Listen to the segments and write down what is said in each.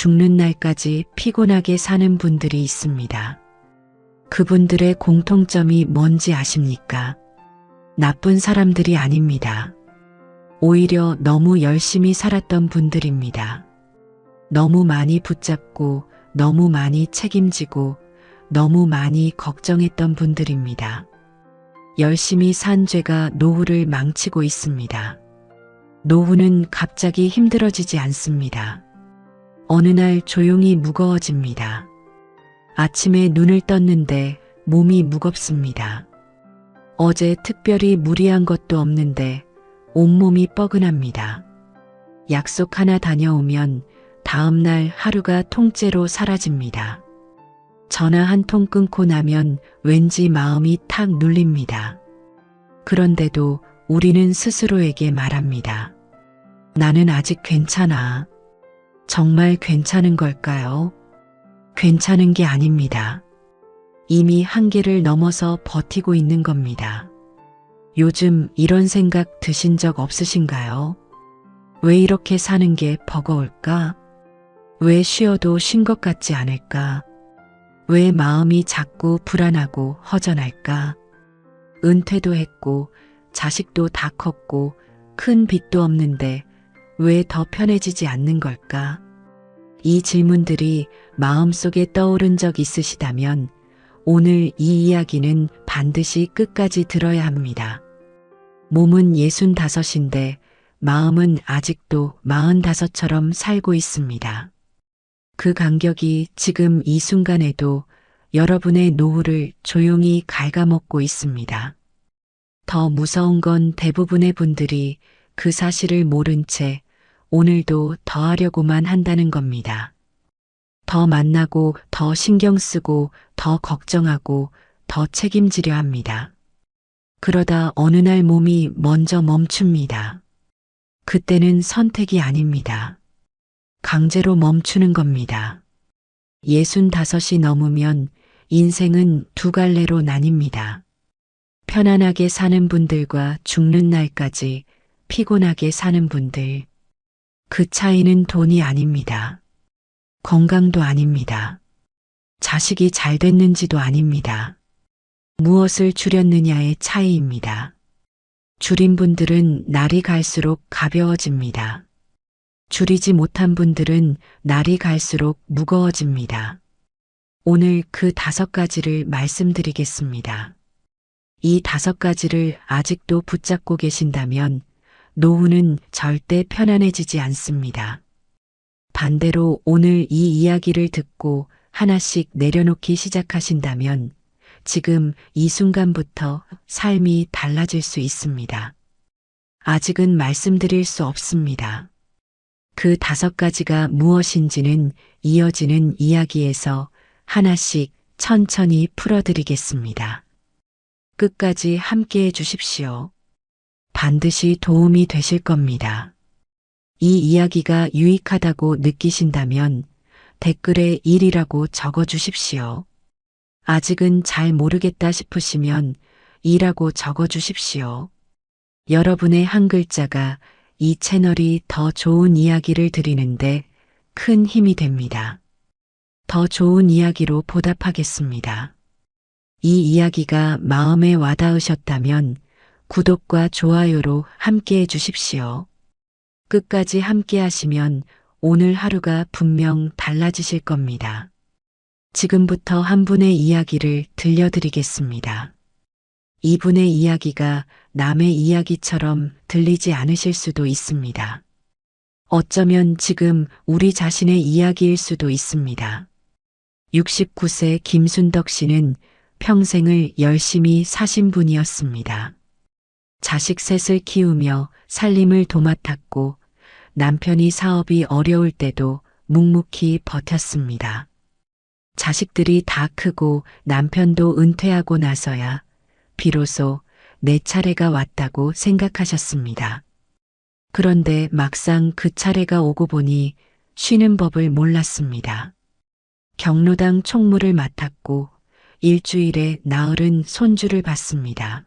죽는 날까지 피곤하게 사는 분들이 있습니다. 그분들의 공통점이 뭔지 아십니까? 나쁜 사람들이 아닙니다. 오히려 너무 열심히 살았던 분들입니다. 너무 많이 붙잡고 너무 많이 책임지고 너무 많이 걱정했던 분들입니다. 열심히 산 죄가 노후를 망치고 있습니다. 노후는 갑자기 힘들어지지 않습니다. 어느 날 조용히 무거워집니다. 아침에 눈을 떴는데 몸이 무겁습니다. 어제 특별히 무리한 것도 없는데 온몸이 뻐근합니다. 약속 하나 다녀오면 다음날 하루가 통째로 사라집니다. 전화 한 통 끊고 나면 왠지 마음이 탁 눌립니다. 그런데도 우리는 스스로에게 말합니다. 나는 아직 괜찮아. 정말 괜찮은 걸까요? 괜찮은 게 아닙니다. 이미 한계를 넘어서 버티고 있는 겁니다. 요즘 이런 생각 드신 적 없으신가요? 왜 이렇게 사는 게 버거울까? 왜 쉬어도 쉰 것 같지 않을까? 왜 마음이 자꾸 불안하고 허전할까? 은퇴도 했고 자식도 다 컸고 큰 빚도 없는데 왜 더 편해지지 않는 걸까? 이 질문들이 마음속에 떠오른 적 있으시다면 오늘 이 이야기는 반드시 끝까지 들어야 합니다. 몸은 65인데 마음은 아직도 45처럼 살고 있습니다. 그 간격이 지금 이 순간에도 여러분의 노후를 조용히 갉아먹고 있습니다. 더 무서운 건 대부분의 분들이 그 사실을 모른 채 오늘도 더 하려고만 한다는 겁니다. 더 만나고 더 신경 쓰고 더 걱정하고 더 책임지려 합니다. 그러다 어느 날 몸이 먼저 멈춥니다. 그때는 선택이 아닙니다. 강제로 멈추는 겁니다. 65이 넘으면 인생은 두 갈래로 나뉩니다. 편안하게 사는 분들과 죽는 날까지 피곤하게 사는 분들. 그 차이는 돈이 아닙니다. 건강도 아닙니다. 자식이 잘 됐는지도 아닙니다. 무엇을 줄였느냐의 차이입니다. 줄인 분들은 날이 갈수록 가벼워집니다. 줄이지 못한 분들은 날이 갈수록 무거워집니다. 오늘 그 5가지를 말씀드리겠습니다. 이 5가지를 아직도 붙잡고 계신다면 노후는 절대 편안해지지 않습니다. 반대로 오늘 이 이야기를 듣고 하나씩 내려놓기 시작하신다면 지금 이 순간부터 삶이 달라질 수 있습니다. 아직은 말씀드릴 수 없습니다. 그 5가지가 무엇인지는 이어지는 이야기에서 하나씩 천천히 풀어드리겠습니다. 끝까지 함께해 주십시오. 반드시 도움이 되실 겁니다. 이 이야기가 유익하다고 느끼신다면 댓글에 1이라고 적어 주십시오. 아직은 잘 모르겠다 싶으시면 2라고 적어 주십시오. 여러분의 한 글자가 이 채널이 더 좋은 이야기를 드리는데 큰 힘이 됩니다. 더 좋은 이야기로 보답하겠습니다. 이 이야기가 마음에 와닿으셨다면 구독과 좋아요로 함께해 주십시오. 끝까지 함께 하시면 오늘 하루가 분명 달라지실 겁니다. 지금부터 한 분의 이야기를 들려드리겠습니다. 이분의 이야기가 남의 이야기처럼 들리지 않으실 수도 있습니다. 어쩌면 지금 우리 자신의 이야기일 수도 있습니다. 69세 김순덕 씨는 평생을 열심히 사신 분이었습니다. 자식 셋을 키우며 살림을 도맡았고 남편이 사업이 어려울 때도 묵묵히 버텼습니다. 자식들이 다 크고 남편도 은퇴하고 나서야 비로소 내 차례가 왔다고 생각하셨습니다. 그런데 막상 그 차례가 오고 보니 쉬는 법을 몰랐습니다. 경로당 총무를 맡았고 일주일에 나흘은 손주를 봤습니다.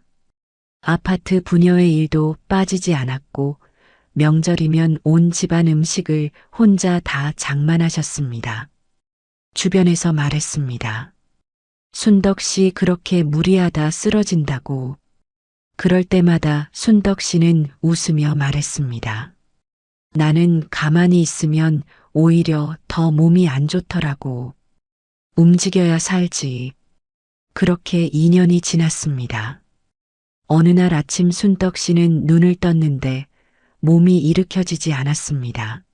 아파트 분여의 일도 빠지지 않았고 명절이면 온 집안 음식을 혼자 다 장만하셨습니다. 주변에서 말했습니다. 순덕 씨 그렇게 무리하다 쓰러진다고. 그럴 때마다 순덕 씨는 웃으며 말했습니다. 나는 가만히 있으면 오히려 더 몸이 안 좋더라고. 움직여야 살지. 그렇게 2년이 지났습니다. 어느 날 아침 순덕 씨는 눈을 떴는데 몸이 일으켜지지 않았습니다.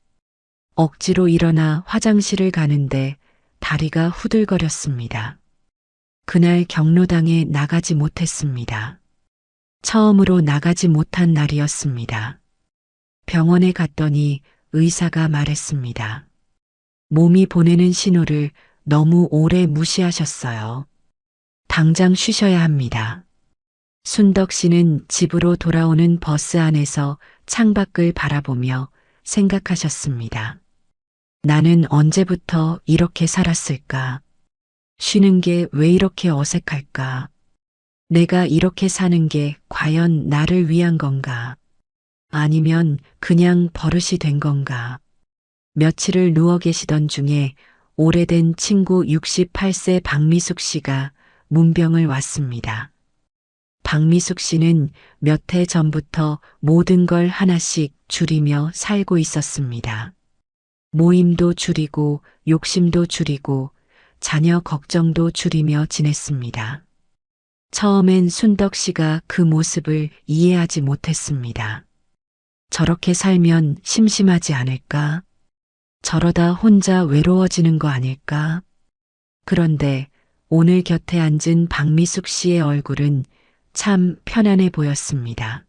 억지로 일어나 화장실을 가는데 다리가 후들거렸습니다. 그날 경로당에 나가지 못했습니다. 처음으로 나가지 못한 날이었습니다. 병원에 갔더니 의사가 말했습니다. 몸이 보내는 신호를 너무 오래 무시하셨어요. 당장 쉬셔야 합니다. 순덕 씨는 집으로 돌아오는 버스 안에서 창밖을 바라보며 생각하셨습니다. 나는 언제부터 이렇게 살았을까? 쉬는 게 왜 이렇게 어색할까? 내가 이렇게 사는 게 과연 나를 위한 건가? 아니면 그냥 버릇이 된 건가? 며칠을 누워 계시던 중에 오래된 친구 68세 박미숙 씨가 문병을 왔습니다. 박미숙 씨는 몇 해 전부터 모든 걸 하나씩 줄이며 살고 있었습니다. 모임도 줄이고 욕심도 줄이고 자녀 걱정도 줄이며 지냈습니다. 처음엔 순덕 씨가 그 모습을 이해하지 못했습니다. 저렇게 살면 심심하지 않을까? 저러다 혼자 외로워지는 거 아닐까? 그런데 오늘 곁에 앉은 박미숙 씨의 얼굴은 참 편안해 보였습니다.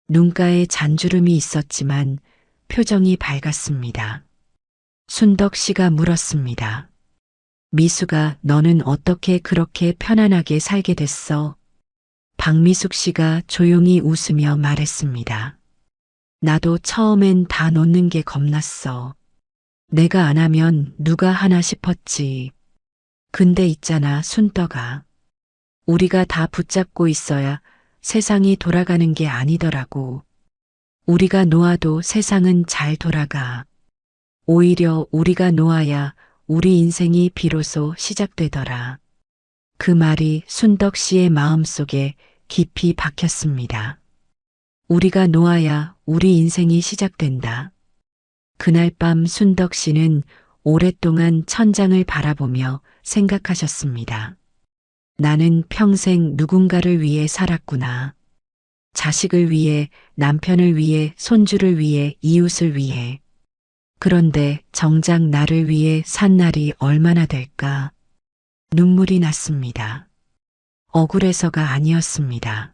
눈가에 잔주름이 있었지만 표정이 밝았습니다. 순덕 씨가 물었습니다. 미숙아, 너는 어떻게 그렇게 편안하게 살게 됐어? 박미숙 씨가 조용히 웃으며 말했습니다. 나도 처음엔 다 놓는 게 겁났어. 내가 안 하면 누가 하나 싶었지. 근데 있잖아, 순덕아. 우리가 다 붙잡고 있어야 세상이 돌아가는 게 아니더라고. 우리가 놓아도 세상은 잘 돌아가. 오히려 우리가 놓아야 우리 인생이 비로소 시작되더라. 그 말이 순덕 씨의 마음속에 깊이 박혔습니다. 우리가 놓아야 우리 인생이 시작된다. 그날 밤 순덕 씨는 오랫동안 천장을 바라보며 생각하셨습니다. 나는 평생 누군가를 위해 살았구나. 자식을 위해, 남편을 위해, 손주를 위해, 이웃을 위해. 그런데 정작 나를 위해 산 날이 얼마나 될까? 눈물이 났습니다. 억울해서가 아니었습니다.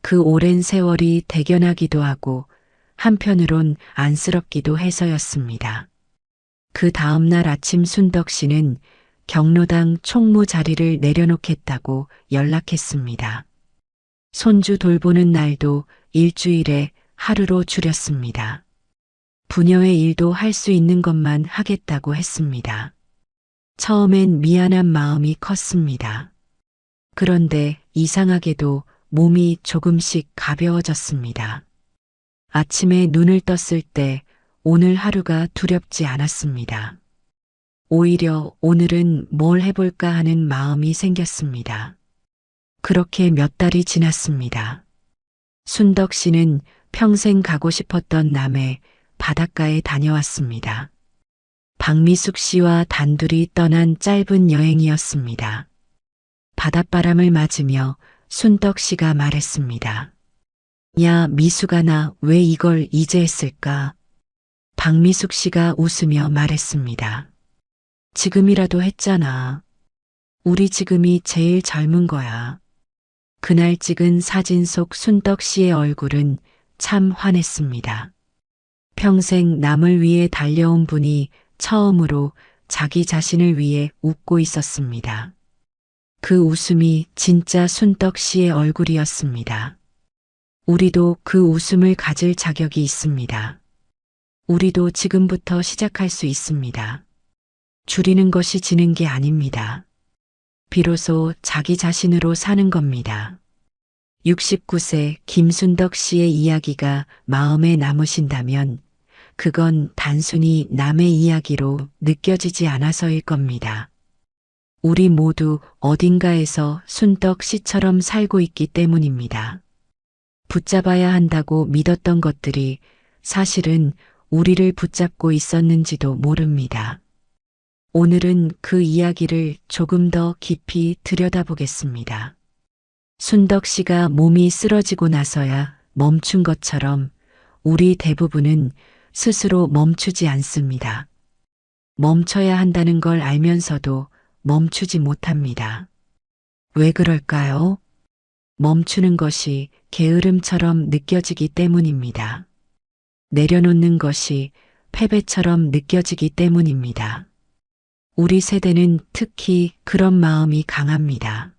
그 오랜 세월이 대견하기도 하고 한편으론 안쓰럽기도 해서였습니다. 그 다음날 아침 순덕 씨는 경로당 총무 자리를 내려놓겠다고 연락했습니다. 손주 돌보는 날도 일주일에 하루로 줄였습니다. 부녀의 일도 할 수 있는 것만 하겠다고 했습니다. 처음엔 미안한 마음이 컸습니다. 그런데 이상하게도 몸이 조금씩 가벼워졌습니다. 아침에 눈을 떴을 때 오늘 하루가 두렵지 않았습니다. 오히려 오늘은 뭘 해볼까 하는 마음이 생겼습니다. 그렇게 몇 달이 지났습니다. 순덕 씨는 평생 가고 싶었던 남해 바닷가에 다녀왔습니다. 박미숙 씨와 단둘이 떠난 짧은 여행이었습니다. 바닷바람을 맞으며 순덕 씨가 말했습니다. 야, 미숙아, 나 왜 이걸 이제 했을까? 박미숙 씨가 웃으며 말했습니다. 지금이라도 했잖아. 우리 지금이 제일 젊은 거야. 그날 찍은 사진 속 순덕 씨의 얼굴은 참 환했습니다. 평생 남을 위해 달려온 분이 처음으로 자기 자신을 위해 웃고 있었습니다. 그 웃음이 진짜 순덕 씨의 얼굴이었습니다. 우리도 그 웃음을 가질 자격이 있습니다. 우리도 지금부터 시작할 수 있습니다. 줄이는 것이 지는 게 아닙니다. 비로소 자기 자신으로 사는 겁니다. 69세 김순덕 씨의 이야기가 마음에 남으신다면 그건 단순히 남의 이야기로 느껴지지 않아서일 겁니다. 우리 모두 어딘가에서 순덕 씨처럼 살고 있기 때문입니다. 붙잡아야 한다고 믿었던 것들이 사실은 우리를 붙잡고 있었는지도 모릅니다. 오늘은 그 이야기를 조금 더 깊이 들여다보겠습니다. 순덕 씨가 몸이 쓰러지고 나서야 멈춘 것처럼 우리 대부분은 스스로 멈추지 않습니다. 멈춰야 한다는 걸 알면서도 멈추지 못합니다. 왜 그럴까요? 멈추는 것이 게으름처럼 느껴지기 때문입니다. 내려놓는 것이 패배처럼 느껴지기 때문입니다. 우리 세대는 특히 그런 마음이 강합니다.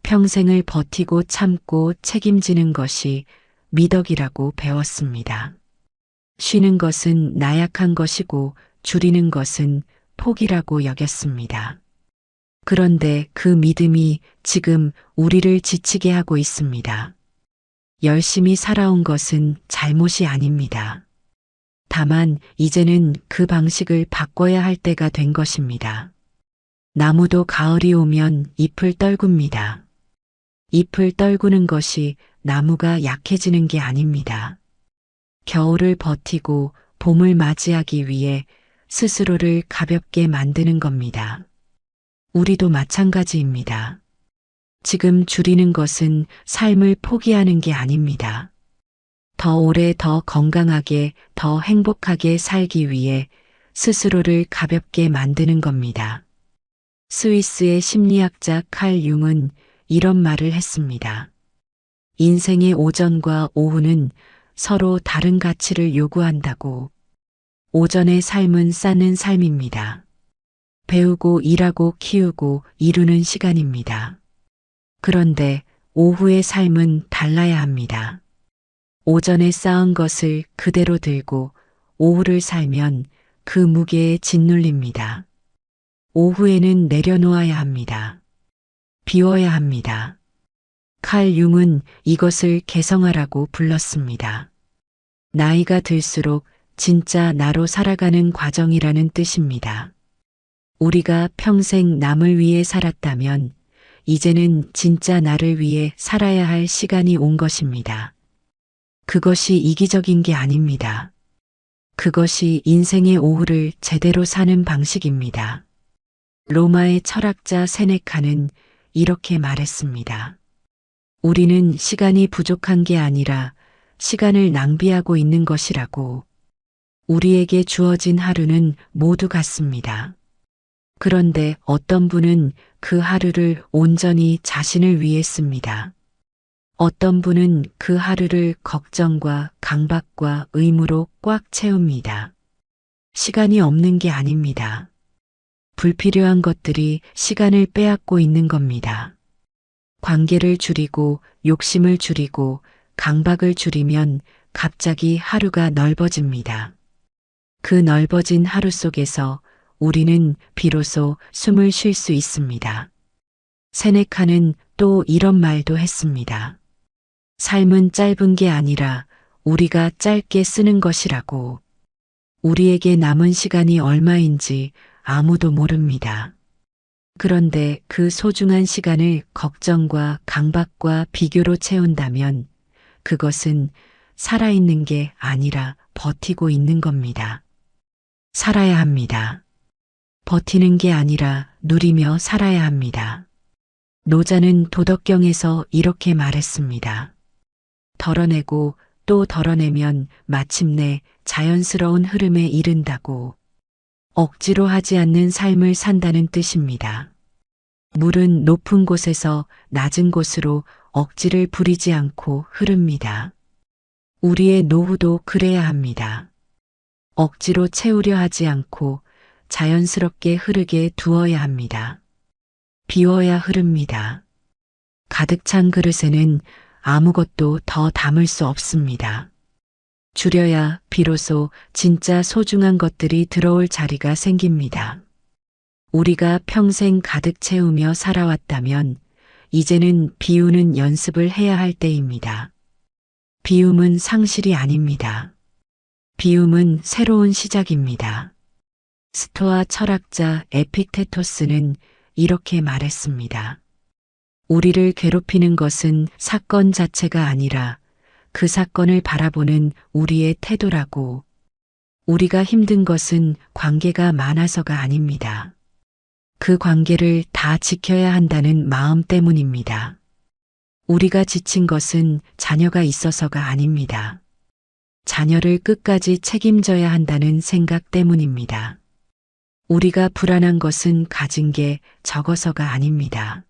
평생을 버티고 참고 책임지는 것이 미덕이라고 배웠습니다. 쉬는 것은 나약한 것이고 줄이는 것은 포기라고 여겼습니다. 그런데 그 믿음이 지금 우리를 지치게 하고 있습니다. 열심히 살아온 것은 잘못이 아닙니다. 다만 이제는 그 방식을 바꿔야 할 때가 된 것입니다. 나무도 가을이 오면 잎을 떨굽니다. 잎을 떨구는 것이 나무가 약해지는 게 아닙니다. 겨울을 버티고 봄을 맞이하기 위해 스스로를 가볍게 만드는 겁니다. 우리도 마찬가지입니다. 지금 줄이는 것은 삶을 포기하는 게 아닙니다. 더 오래 더 건강하게 더 행복하게 살기 위해 스스로를 가볍게 만드는 겁니다. 스위스의 심리학자 칼 융은 이런 말을 했습니다. 인생의 오전과 오후는 서로 다른 가치를 요구한다고. 오전의 삶은 쌓는 삶입니다. 배우고 일하고 키우고 이루는 시간입니다. 그런데 오후의 삶은 달라야 합니다. 오전에 쌓은 것을 그대로 들고 오후를 살면 그 무게에 짓눌립니다. 오후에는 내려놓아야 합니다. 비워야 합니다. 칼 융은 이것을 개성화라고 불렀습니다. 나이가 들수록 진짜 나로 살아가는 과정이라는 뜻입니다. 우리가 평생 남을 위해 살았다면 이제는 진짜 나를 위해 살아야 할 시간이 온 것입니다. 그것이 이기적인 게 아닙니다. 그것이 인생의 오후를 제대로 사는 방식입니다. 로마의 철학자 세네카는 이렇게 말했습니다. 우리는 시간이 부족한 게 아니라 시간을 낭비하고 있는 것이라고. 우리에게 주어진 하루는 모두 같습니다. 그런데 어떤 분은 그 하루를 온전히 자신을 위해 씁니다. 어떤 분은 그 하루를 걱정과 강박과 의무로 꽉 채웁니다. 시간이 없는 게 아닙니다. 불필요한 것들이 시간을 빼앗고 있는 겁니다. 관계를 줄이고 욕심을 줄이고 강박을 줄이면 갑자기 하루가 넓어집니다. 그 넓어진 하루 속에서 우리는 비로소 숨을 쉴 수 있습니다. 세네카는 또 이런 말도 했습니다. 삶은 짧은 게 아니라 우리가 짧게 쓰는 것이라고. 우리에게 남은 시간이 얼마인지 아무도 모릅니다. 그런데 그 소중한 시간을 걱정과 강박과 비교로 채운다면 그것은 살아있는 게 아니라 버티고 있는 겁니다. 살아야 합니다. 버티는 게 아니라 누리며 살아야 합니다. 노자는 도덕경에서 이렇게 말했습니다. 덜어내고 또 덜어내면 마침내 자연스러운 흐름에 이른다고. 억지로 하지 않는 삶을 산다는 뜻입니다. 물은 높은 곳에서 낮은 곳으로 억지를 부리지 않고 흐릅니다. 우리의 노후도 그래야 합니다. 억지로 채우려 하지 않고 자연스럽게 흐르게 두어야 합니다. 비워야 흐릅니다. 가득 찬 그릇에는 아무것도 더 담을 수 없습니다. 줄여야 비로소 진짜 소중한 것들이 들어올 자리가 생깁니다. 우리가 평생 가득 채우며 살아왔다면 이제는 비우는 연습을 해야 할 때입니다. 비움은 상실이 아닙니다. 비움은 새로운 시작입니다. 스토아 철학자 에픽테토스는 이렇게 말했습니다. 우리를 괴롭히는 것은 사건 자체가 아니라 그 사건을 바라보는 우리의 태도라고. 우리가 힘든 것은 관계가 많아서가 아닙니다. 그 관계를 다 지켜야 한다는 마음 때문입니다. 우리가 지친 것은 자녀가 있어서가 아닙니다. 자녀를 끝까지 책임져야 한다는 생각 때문입니다. 우리가 불안한 것은 가진 게 적어서가 아닙니다.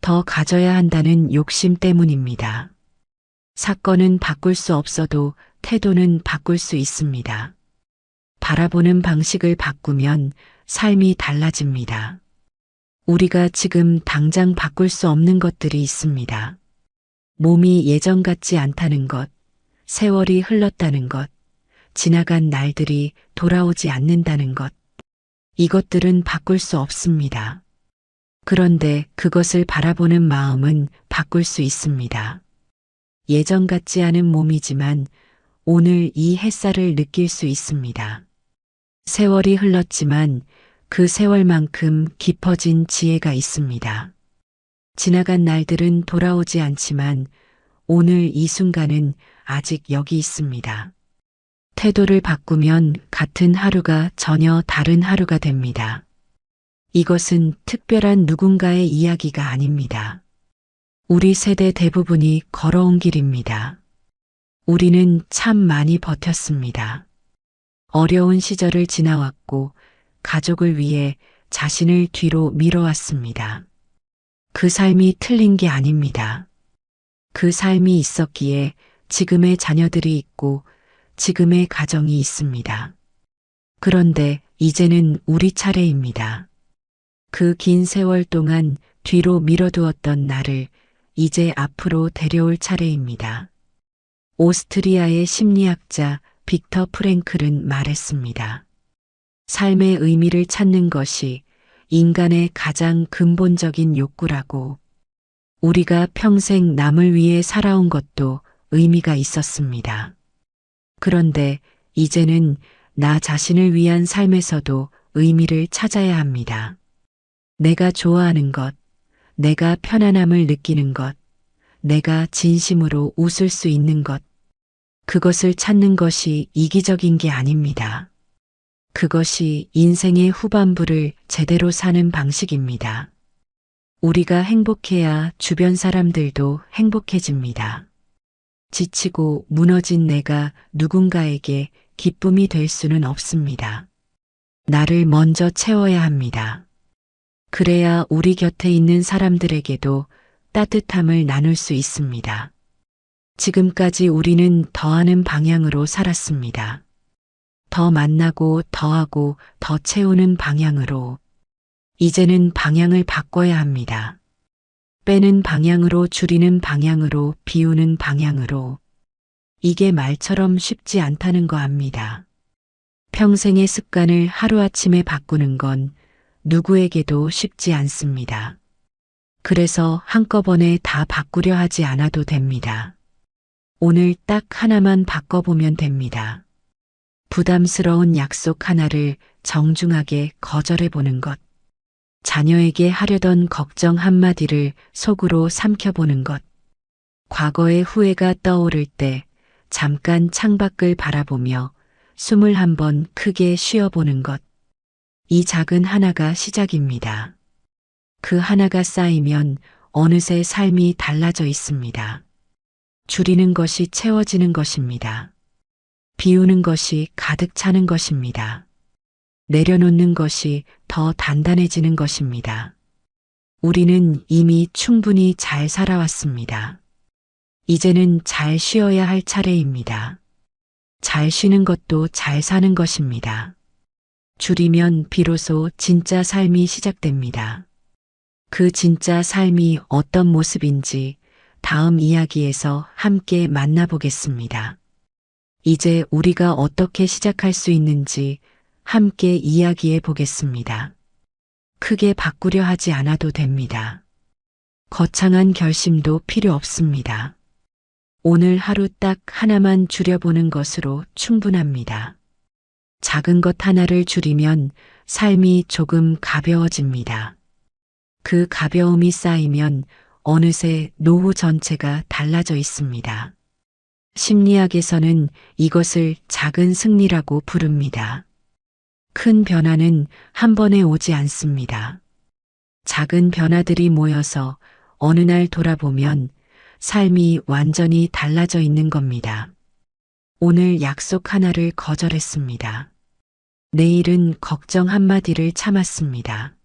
더 가져야 한다는 욕심 때문입니다. 사건은 바꿀 수 없어도 태도는 바꿀 수 있습니다. 바라보는 방식을 바꾸면 삶이 달라집니다. 우리가 지금 당장 바꿀 수 없는 것들이 있습니다. 몸이 예전 같지 않다는 것, 세월이 흘렀다는 것, 지나간 날들이 돌아오지 않는다는 것. 이것들은 바꿀 수 없습니다. 그런데 그것을 바라보는 마음은 바꿀 수 있습니다. 예전 같지 않은 몸이지만 오늘 이 햇살을 느낄 수 있습니다. 세월이 흘렀지만 그 세월만큼 깊어진 지혜가 있습니다. 지나간 날들은 돌아오지 않지만 오늘 이 순간은 아직 여기 있습니다. 태도를 바꾸면 같은 하루가 전혀 다른 하루가 됩니다. 이것은 특별한 누군가의 이야기가 아닙니다. 우리 세대 대부분이 걸어온 길입니다. 우리는 참 많이 버텼습니다. 어려운 시절을 지나왔고 가족을 위해 자신을 뒤로 밀어왔습니다. 그 삶이 틀린 게 아닙니다. 그 삶이 있었기에 지금의 자녀들이 있고 지금의 가정이 있습니다. 그런데 이제는 우리 차례입니다. 그 긴 세월 동안 뒤로 밀어두었던 나를 이제 앞으로 데려올 차례입니다. 오스트리아의 심리학자 빅터 프랭클은 말했습니다. 삶의 의미를 찾는 것이 인간의 가장 근본적인 욕구라고. 우리가 평생 남을 위해 살아온 것도 의미가 있었습니다. 그런데 이제는 나 자신을 위한 삶에서도 의미를 찾아야 합니다. 내가 좋아하는 것, 내가 편안함을 느끼는 것, 내가 진심으로 웃을 수 있는 것, 그것을 찾는 것이 이기적인 게 아닙니다. 그것이 인생의 후반부를 제대로 사는 방식입니다. 우리가 행복해야 주변 사람들도 행복해집니다. 지치고 무너진 내가 누군가에게 기쁨이 될 수는 없습니다. 나를 먼저 채워야 합니다. 그래야 우리 곁에 있는 사람들에게도 따뜻함을 나눌 수 있습니다. 지금까지 우리는 더하는 방향으로 살았습니다. 더 만나고 더하고 더 채우는 방향으로. 이제는 방향을 바꿔야 합니다. 빼는 방향으로, 줄이는 방향으로, 비우는 방향으로. 이게 말처럼 쉽지 않다는 거 압니다. 평생의 습관을 하루아침에 바꾸는 건 누구에게도 쉽지 않습니다. 그래서 한꺼번에 다 바꾸려 하지 않아도 됩니다. 오늘 딱 하나만 바꿔보면 됩니다. 부담스러운 약속 하나를 정중하게 거절해보는 것. 자녀에게 하려던 걱정 한마디를 속으로 삼켜보는 것. 과거의 후회가 떠오를 때 잠깐 창밖을 바라보며 숨을 한번 크게 쉬어보는 것. 이 작은 하나가 시작입니다. 그 하나가 쌓이면 어느새 삶이 달라져 있습니다. 줄이는 것이 채워지는 것입니다. 비우는 것이 가득 차는 것입니다. 내려놓는 것이 더 단단해지는 것입니다. 우리는 이미 충분히 잘 살아왔습니다. 이제는 잘 쉬어야 할 차례입니다. 잘 쉬는 것도 잘 사는 것입니다. 줄이면 비로소 진짜 삶이 시작됩니다. 그 진짜 삶이 어떤 모습인지 다음 이야기에서 함께 만나보겠습니다. 이제 우리가 어떻게 시작할 수 있는지 함께 이야기해 보겠습니다. 크게 바꾸려 하지 않아도 됩니다. 거창한 결심도 필요 없습니다. 오늘 하루 딱 하나만 줄여보는 것으로 충분합니다. 작은 것 하나를 줄이면 삶이 조금 가벼워집니다. 그 가벼움이 쌓이면 어느새 노후 전체가 달라져 있습니다. 심리학에서는 이것을 작은 승리라고 부릅니다. 큰 변화는 한 번에 오지 않습니다. 작은 변화들이 모여서 어느 날 돌아보면 삶이 완전히 달라져 있는 겁니다. 오늘 약속 하나를 거절했습니다. 내일은 걱정 한마디를 참았습니다.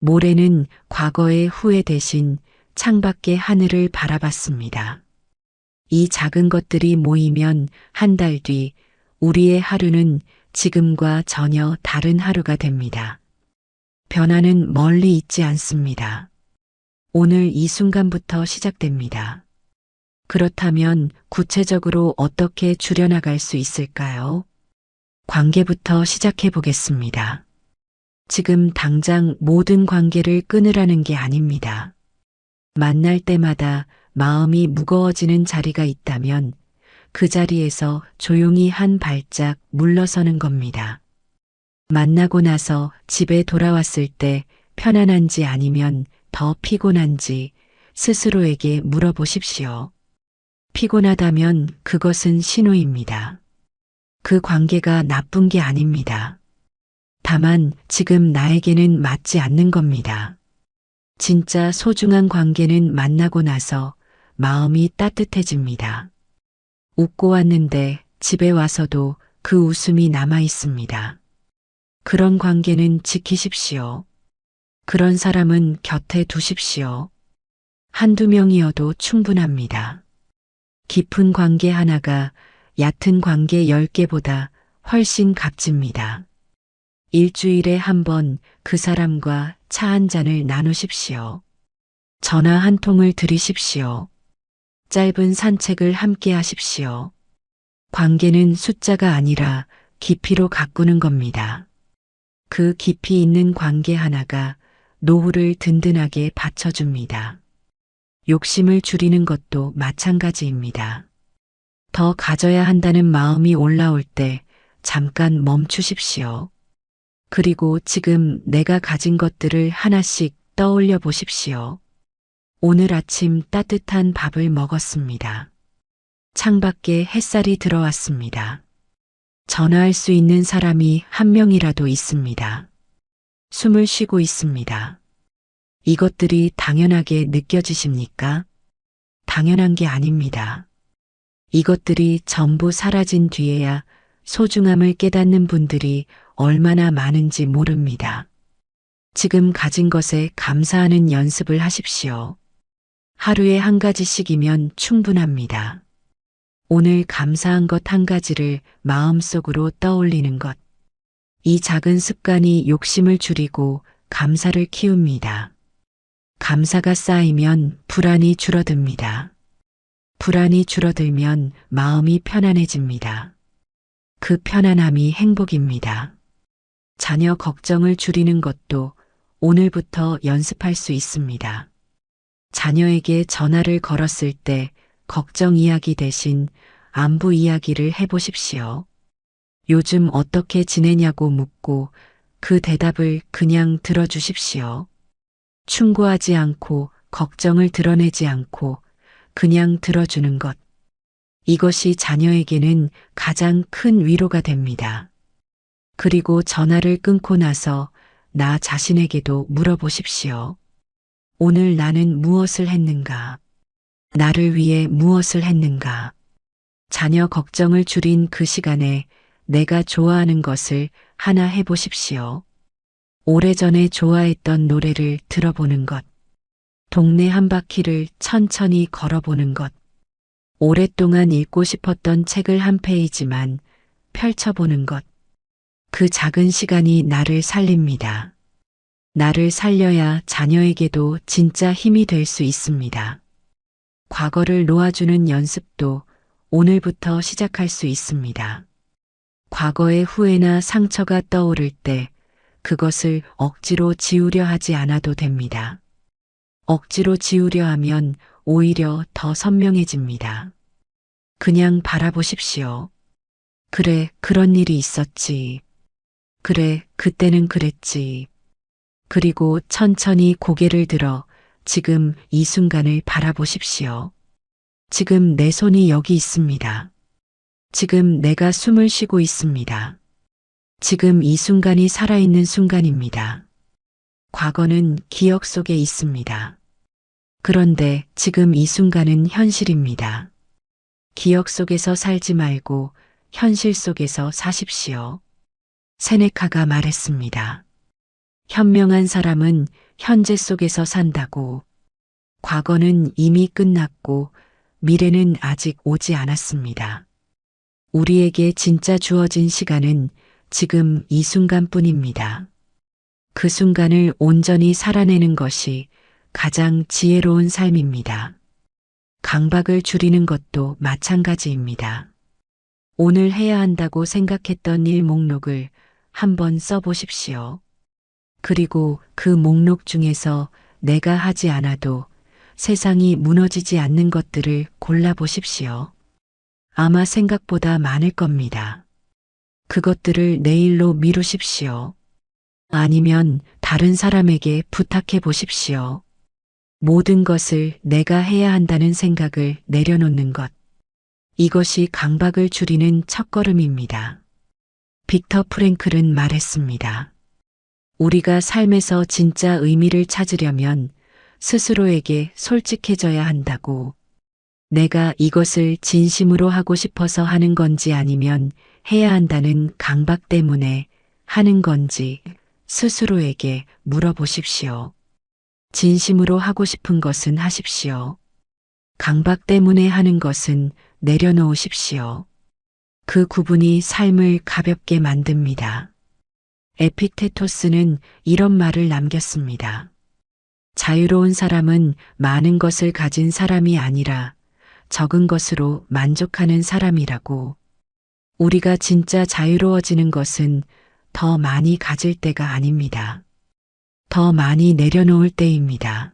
모레는 과거의 후회 대신 창밖의 하늘을 바라봤습니다. 이 작은 것들이 모이면 한 달 뒤 우리의 하루는 지금과 전혀 다른 하루가 됩니다. 변화는 멀리 있지 않습니다. 오늘 이 순간부터 시작됩니다. 그렇다면 구체적으로 어떻게 줄여나갈 수 있을까요? 관계부터 시작해 보겠습니다. 지금 당장 모든 관계를 끊으라는 게 아닙니다. 만날 때마다 마음이 무거워지는 자리가 있다면 그 자리에서 조용히 한 발짝 물러서는 겁니다. 만나고 나서 집에 돌아왔을 때 편안한지 아니면 더 피곤한지 스스로에게 물어보십시오. 피곤하다면 그것은 신호입니다. 그 관계가 나쁜 게 아닙니다. 다만 지금 나에게는 맞지 않는 겁니다. 진짜 소중한 관계는 만나고 나서 마음이 따뜻해집니다. 웃고 왔는데 집에 와서도 그 웃음이 남아 있습니다. 그런 관계는 지키십시오. 그런 사람은 곁에 두십시오. 한두 명이어도 충분합니다. 깊은 관계 하나가 얕은 관계 10개보다 훨씬 값집니다. 일주일에 한 번 그 사람과 차 한 잔을 나누십시오. 전화 한 통을 드리십시오. 짧은 산책을 함께 하십시오. 관계는 숫자가 아니라 깊이로 가꾸는 겁니다. 그 깊이 있는 관계 하나가 노후를 든든하게 받쳐줍니다. 욕심을 줄이는 것도 마찬가지입니다. 더 가져야 한다는 마음이 올라올 때 잠깐 멈추십시오. 그리고 지금 내가 가진 것들을 하나씩 떠올려 보십시오. 오늘 아침 따뜻한 밥을 먹었습니다. 창밖에 햇살이 들어왔습니다. 전화할 수 있는 사람이 한 명이라도 있습니다. 숨을 쉬고 있습니다. 이것들이 당연하게 느껴지십니까? 당연한 게 아닙니다. 이것들이 전부 사라진 뒤에야 소중함을 깨닫는 분들이 얼마나 많은지 모릅니다. 지금 가진 것에 감사하는 연습을 하십시오. 하루에 한 가지씩이면 충분합니다. 오늘 감사한 것 한 가지를 마음속으로 떠올리는 것. 이 작은 습관이 욕심을 줄이고 감사를 키웁니다. 감사가 쌓이면 불안이 줄어듭니다. 불안이 줄어들면 마음이 편안해집니다. 그 편안함이 행복입니다. 자녀 걱정을 줄이는 것도 오늘부터 연습할 수 있습니다. 자녀에게 전화를 걸었을 때 걱정 이야기 대신 안부 이야기를 해보십시오. 요즘 어떻게 지내냐고 묻고 그 대답을 그냥 들어주십시오. 충고하지 않고 걱정을 드러내지 않고 그냥 들어주는 것. 이것이 자녀에게는 가장 큰 위로가 됩니다. 그리고 전화를 끊고 나서 나 자신에게도 물어보십시오. 오늘 나는 무엇을 했는가? 나를 위해 무엇을 했는가? 자녀 걱정을 줄인 그 시간에 내가 좋아하는 것을 하나 해보십시오. 오래전에 좋아했던 노래를 들어보는 것. 동네 한 바퀴를 천천히 걸어보는 것. 오랫동안 읽고 싶었던 책을 한 페이지만 펼쳐보는 것. 그 작은 시간이 나를 살립니다. 나를 살려야 자녀에게도 진짜 힘이 될 수 있습니다. 과거를 놓아주는 연습도 오늘부터 시작할 수 있습니다. 과거의 후회나 상처가 떠오를 때 그것을 억지로 지우려 하지 않아도 됩니다. 억지로 지우려 하면 오히려 더 선명해집니다. 그냥 바라보십시오. 그래, 그런 일이 있었지. 그래, 그때는 그랬지. 그리고 천천히 고개를 들어 지금 이 순간을 바라보십시오. 지금 내 손이 여기 있습니다. 지금 내가 숨을 쉬고 있습니다. 지금 이 순간이 살아있는 순간입니다. 과거는 기억 속에 있습니다. 그런데 지금 이 순간은 현실입니다. 기억 속에서 살지 말고 현실 속에서 사십시오. 세네카가 말했습니다. 현명한 사람은 현재 속에서 산다고. 과거는 이미 끝났고 미래는 아직 오지 않았습니다. 우리에게 진짜 주어진 시간은 지금 이 순간뿐입니다. 그 순간을 온전히 살아내는 것이 가장 지혜로운 삶입니다. 강박을 줄이는 것도 마찬가지입니다. 오늘 해야 한다고 생각했던 일 목록을 한번 써보십시오. 그리고 그 목록 중에서 내가 하지 않아도 세상이 무너지지 않는 것들을 골라보십시오. 아마 생각보다 많을 겁니다. 그것들을 내일로 미루십시오. 아니면 다른 사람에게 부탁해 보십시오. 모든 것을 내가 해야 한다는 생각을 내려놓는 것. 이것이 강박을 줄이는 첫걸음입니다. 빅터 프랭클은 말했습니다. 우리가 삶에서 진짜 의미를 찾으려면 스스로에게 솔직해져야 한다고. 내가 이것을 진심으로 하고 싶어서 하는 건지 아니면 해야 한다는 강박 때문에 하는 건지 스스로에게 물어보십시오. 진심으로 하고 싶은 것은 하십시오. 강박 때문에 하는 것은 내려놓으십시오. 그 구분이 삶을 가볍게 만듭니다. 에피테토스는 이런 말을 남겼습니다. 자유로운 사람은 많은 것을 가진 사람이 아니라 적은 것으로 만족하는 사람이라고. 우리가 진짜 자유로워지는 것은 더 많이 가질 때가 아닙니다. 더 많이 내려놓을 때입니다.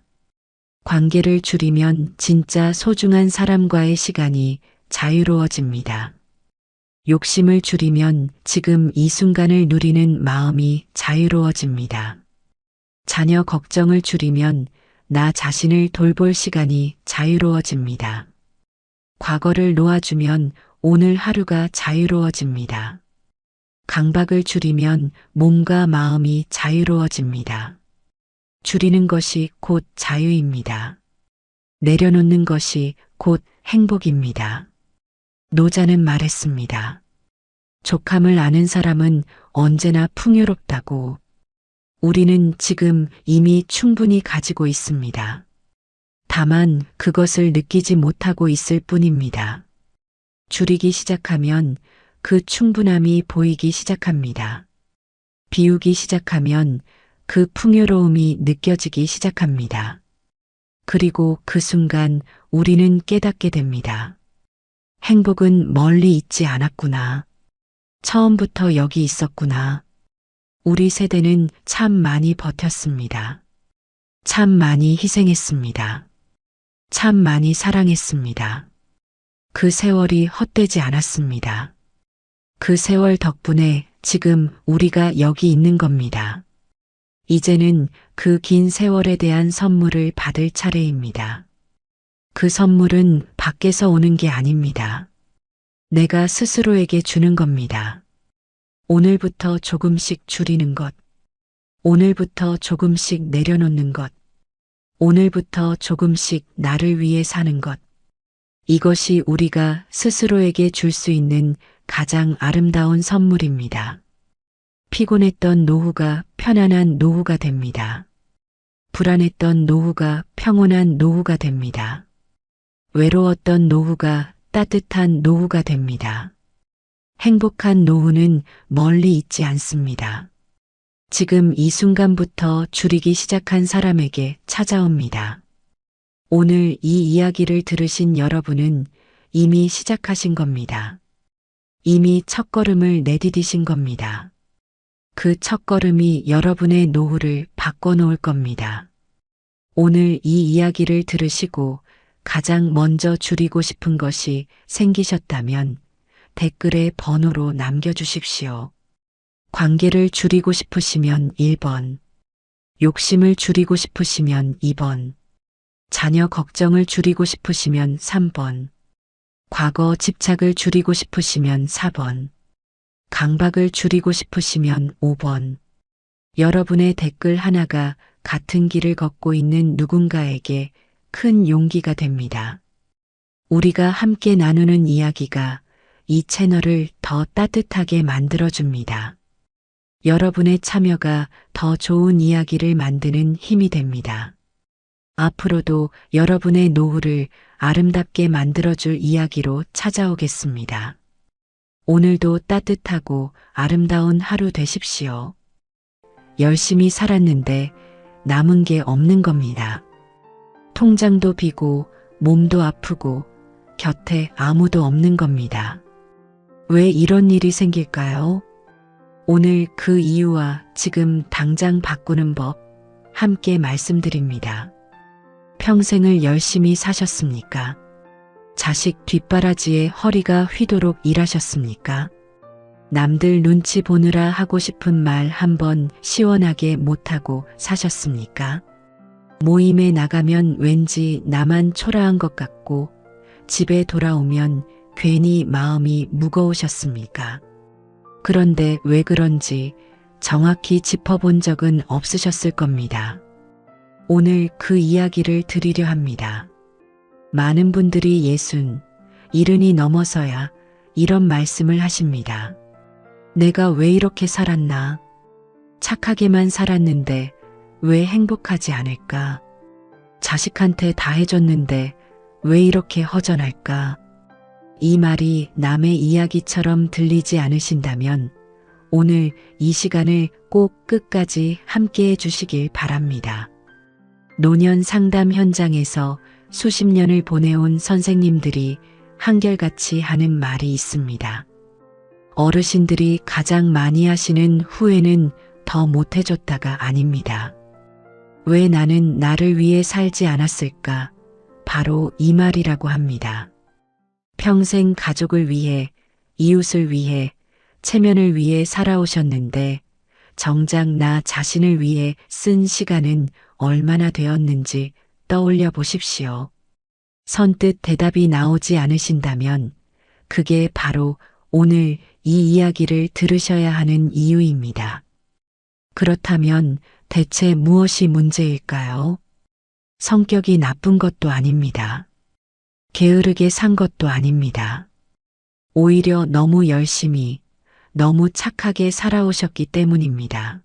관계를 줄이면 진짜 소중한 사람과의 시간이 자유로워집니다. 욕심을 줄이면 지금 이 순간을 누리는 마음이 자유로워집니다. 자녀 걱정을 줄이면 나 자신을 돌볼 시간이 자유로워집니다. 과거를 놓아주면 오늘 하루가 자유로워집니다. 강박을 줄이면 몸과 마음이 자유로워집니다. 줄이는 것이 곧 자유입니다. 내려놓는 것이 곧 행복입니다. 노자는 말했습니다. 족함을 아는 사람은 언제나 풍요롭다고. 우리는 지금 이미 충분히 가지고 있습니다. 다만 그것을 느끼지 못하고 있을 뿐입니다. 줄이기 시작하면 그 충분함이 보이기 시작합니다. 비우기 시작하면 그 풍요로움이 느껴지기 시작합니다. 그리고 그 순간 우리는 깨닫게 됩니다. 행복은 멀리 있지 않았구나. 처음부터 여기 있었구나. 우리 세대는 참 많이 버텼습니다. 참 많이 희생했습니다. 참 많이 사랑했습니다. 그 세월이 헛되지 않았습니다. 그 세월 덕분에 지금 우리가 여기 있는 겁니다. 이제는 그 긴 세월에 대한 선물을 받을 차례입니다. 그 선물은 밖에서 오는 게 아닙니다. 내가 스스로에게 주는 겁니다. 오늘부터 조금씩 줄이는 것. 오늘부터 조금씩 내려놓는 것. 오늘부터 조금씩 나를 위해 사는 것. 이것이 우리가 스스로에게 줄 수 있는 가장 아름다운 선물입니다. 피곤했던 노후가 편안한 노후가 됩니다. 불안했던 노후가 평온한 노후가 됩니다. 외로웠던 노후가 따뜻한 노후가 됩니다. 행복한 노후는 멀리 있지 않습니다. 지금 이 순간부터 줄이기 시작한 사람에게 찾아옵니다. 오늘 이 이야기를 들으신 여러분은 이미 시작하신 겁니다. 이미 첫걸음을 내디디신 겁니다. 그 첫걸음이 여러분의 노후를 바꿔놓을 겁니다. 오늘 이 이야기를 들으시고 가장 먼저 줄이고 싶은 것이 생기셨다면 댓글에 번호로 남겨주십시오. 관계를 줄이고 싶으시면 1번, 욕심을 줄이고 싶으시면 2번, 자녀 걱정을 줄이고 싶으시면 3번, 과거 집착을 줄이고 싶으시면 4번, 강박을 줄이고 싶으시면 5번. 여러분의 댓글 하나가 같은 길을 걷고 있는 누군가에게 큰 용기가 됩니다. 우리가 함께 나누는 이야기가 이 채널을 더 따뜻하게 만들어줍니다. 여러분의 참여가 더 좋은 이야기를 만드는 힘이 됩니다. 앞으로도 여러분의 노후를 아름답게 만들어줄 이야기로 찾아오겠습니다. 오늘도 따뜻하고 아름다운 하루 되십시오. 열심히 살았는데 남은 게 없는 겁니다. 통장도 비고 몸도 아프고 곁에 아무도 없는 겁니다. 왜 이런 일이 생길까요? 오늘 그 이유와 지금 당장 바꾸는 법 함께 말씀드립니다. 평생을 열심히 사셨습니까? 자식 뒷바라지에 허리가 휘도록 일하셨습니까? 남들 눈치 보느라 하고 싶은 말 한번 시원하게 못하고 사셨습니까? 모임에 나가면 왠지 나만 초라한 것 같고 집에 돌아오면 괜히 마음이 무거우셨습니까? 그런데 왜 그런지 정확히 짚어본 적은 없으셨을 겁니다. 오늘 그 이야기를 드리려 합니다. 많은 분들이 60, 70이 넘어서야 이런 말씀을 하십니다. 내가 왜 이렇게 살았나? 착하게만 살았는데 왜 행복하지 않을까? 자식한테 다 해줬는데 왜 이렇게 허전할까? 이 말이 남의 이야기처럼 들리지 않으신다면 오늘 이 시간을 꼭 끝까지 함께 해주시길 바랍니다. 노년 상담 현장에서 수십 년을 보내온 선생님들이 한결같이 하는 말이 있습니다. 어르신들이 가장 많이 하시는 후회는 더 못해줬다가 아닙니다. 왜 나는 나를 위해 살지 않았을까? 바로 이 말이라고 합니다. 평생 가족을 위해, 이웃을 위해, 체면을 위해 살아오셨는데 정작 나 자신을 위해 쓴 시간은 얼마나 되었는지 떠올려 보십시오. 선뜻 대답이 나오지 않으신다면 그게 바로 오늘 이 이야기를 들으셔야 하는 이유입니다. 그렇다면 대체 무엇이 문제일까요? 성격이 나쁜 것도 아닙니다. 게으르게 산 것도 아닙니다. 오히려 너무 열심히, 너무 착하게 살아오셨기 때문입니다.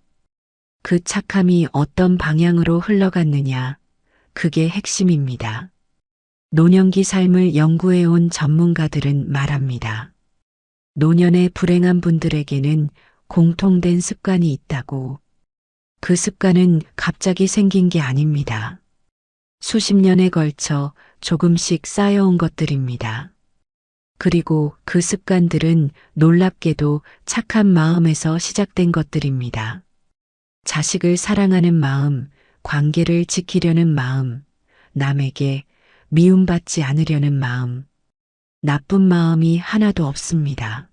그 착함이 어떤 방향으로 흘러갔느냐, 그게 핵심입니다. 노년기 삶을 연구해온 전문가들은 말합니다. 노년의 불행한 분들에게는 공통된 습관이 있다고. 그 습관은 갑자기 생긴 게 아닙니다. 수십 년에 걸쳐 조금씩 쌓여온 것들입니다. 그리고 그 습관들은 놀랍게도 착한 마음에서 시작된 것들입니다. 자식을 사랑하는 마음, 관계를 지키려는 마음, 남에게 미움받지 않으려는 마음, 나쁜 마음이 하나도 없습니다.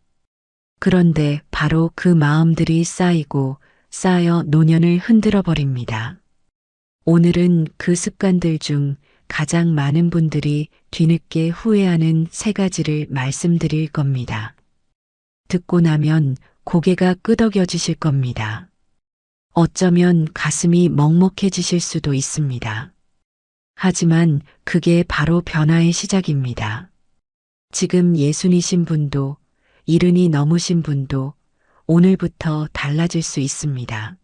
그런데 바로 그 마음들이 쌓이고 쌓여 노년을 흔들어 버립니다. 오늘은 그 습관들 중 가장 많은 분들이 뒤늦게 후회하는 3가지를 말씀드릴 겁니다. 듣고 나면 고개가 끄덕여지실 겁니다. 어쩌면 가슴이 먹먹해지실 수도 있습니다. 하지만 그게 바로 변화의 시작입니다. 지금 60이신 분도 70이 넘으신 분도 오늘부터 달라질 수 있습니다.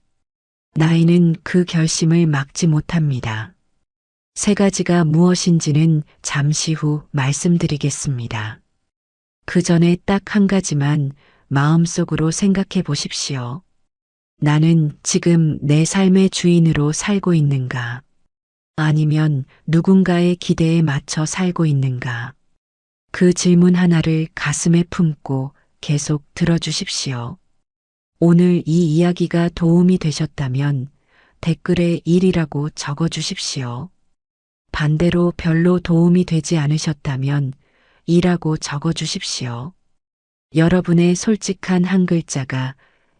나이는 그 결심을 막지 못합니다. 3가지가 무엇인지는 잠시 후 말씀드리겠습니다. 그 전에 딱 한 가지만 마음속으로 생각해 보십시오. 나는 지금 내 삶의 주인으로 살고 있는가? 아니면 누군가의 기대에 맞춰 살고 있는가? 그 질문 하나를 가슴에 품고 계속 들어주십시오. 오늘 이 이야기가 도움이 되셨다면 댓글에 1이라고 적어주십시오. 반대로 별로 도움이 되지 않으셨다면 이라고 적어 주십시오. 여러분의 솔직한 한 글자가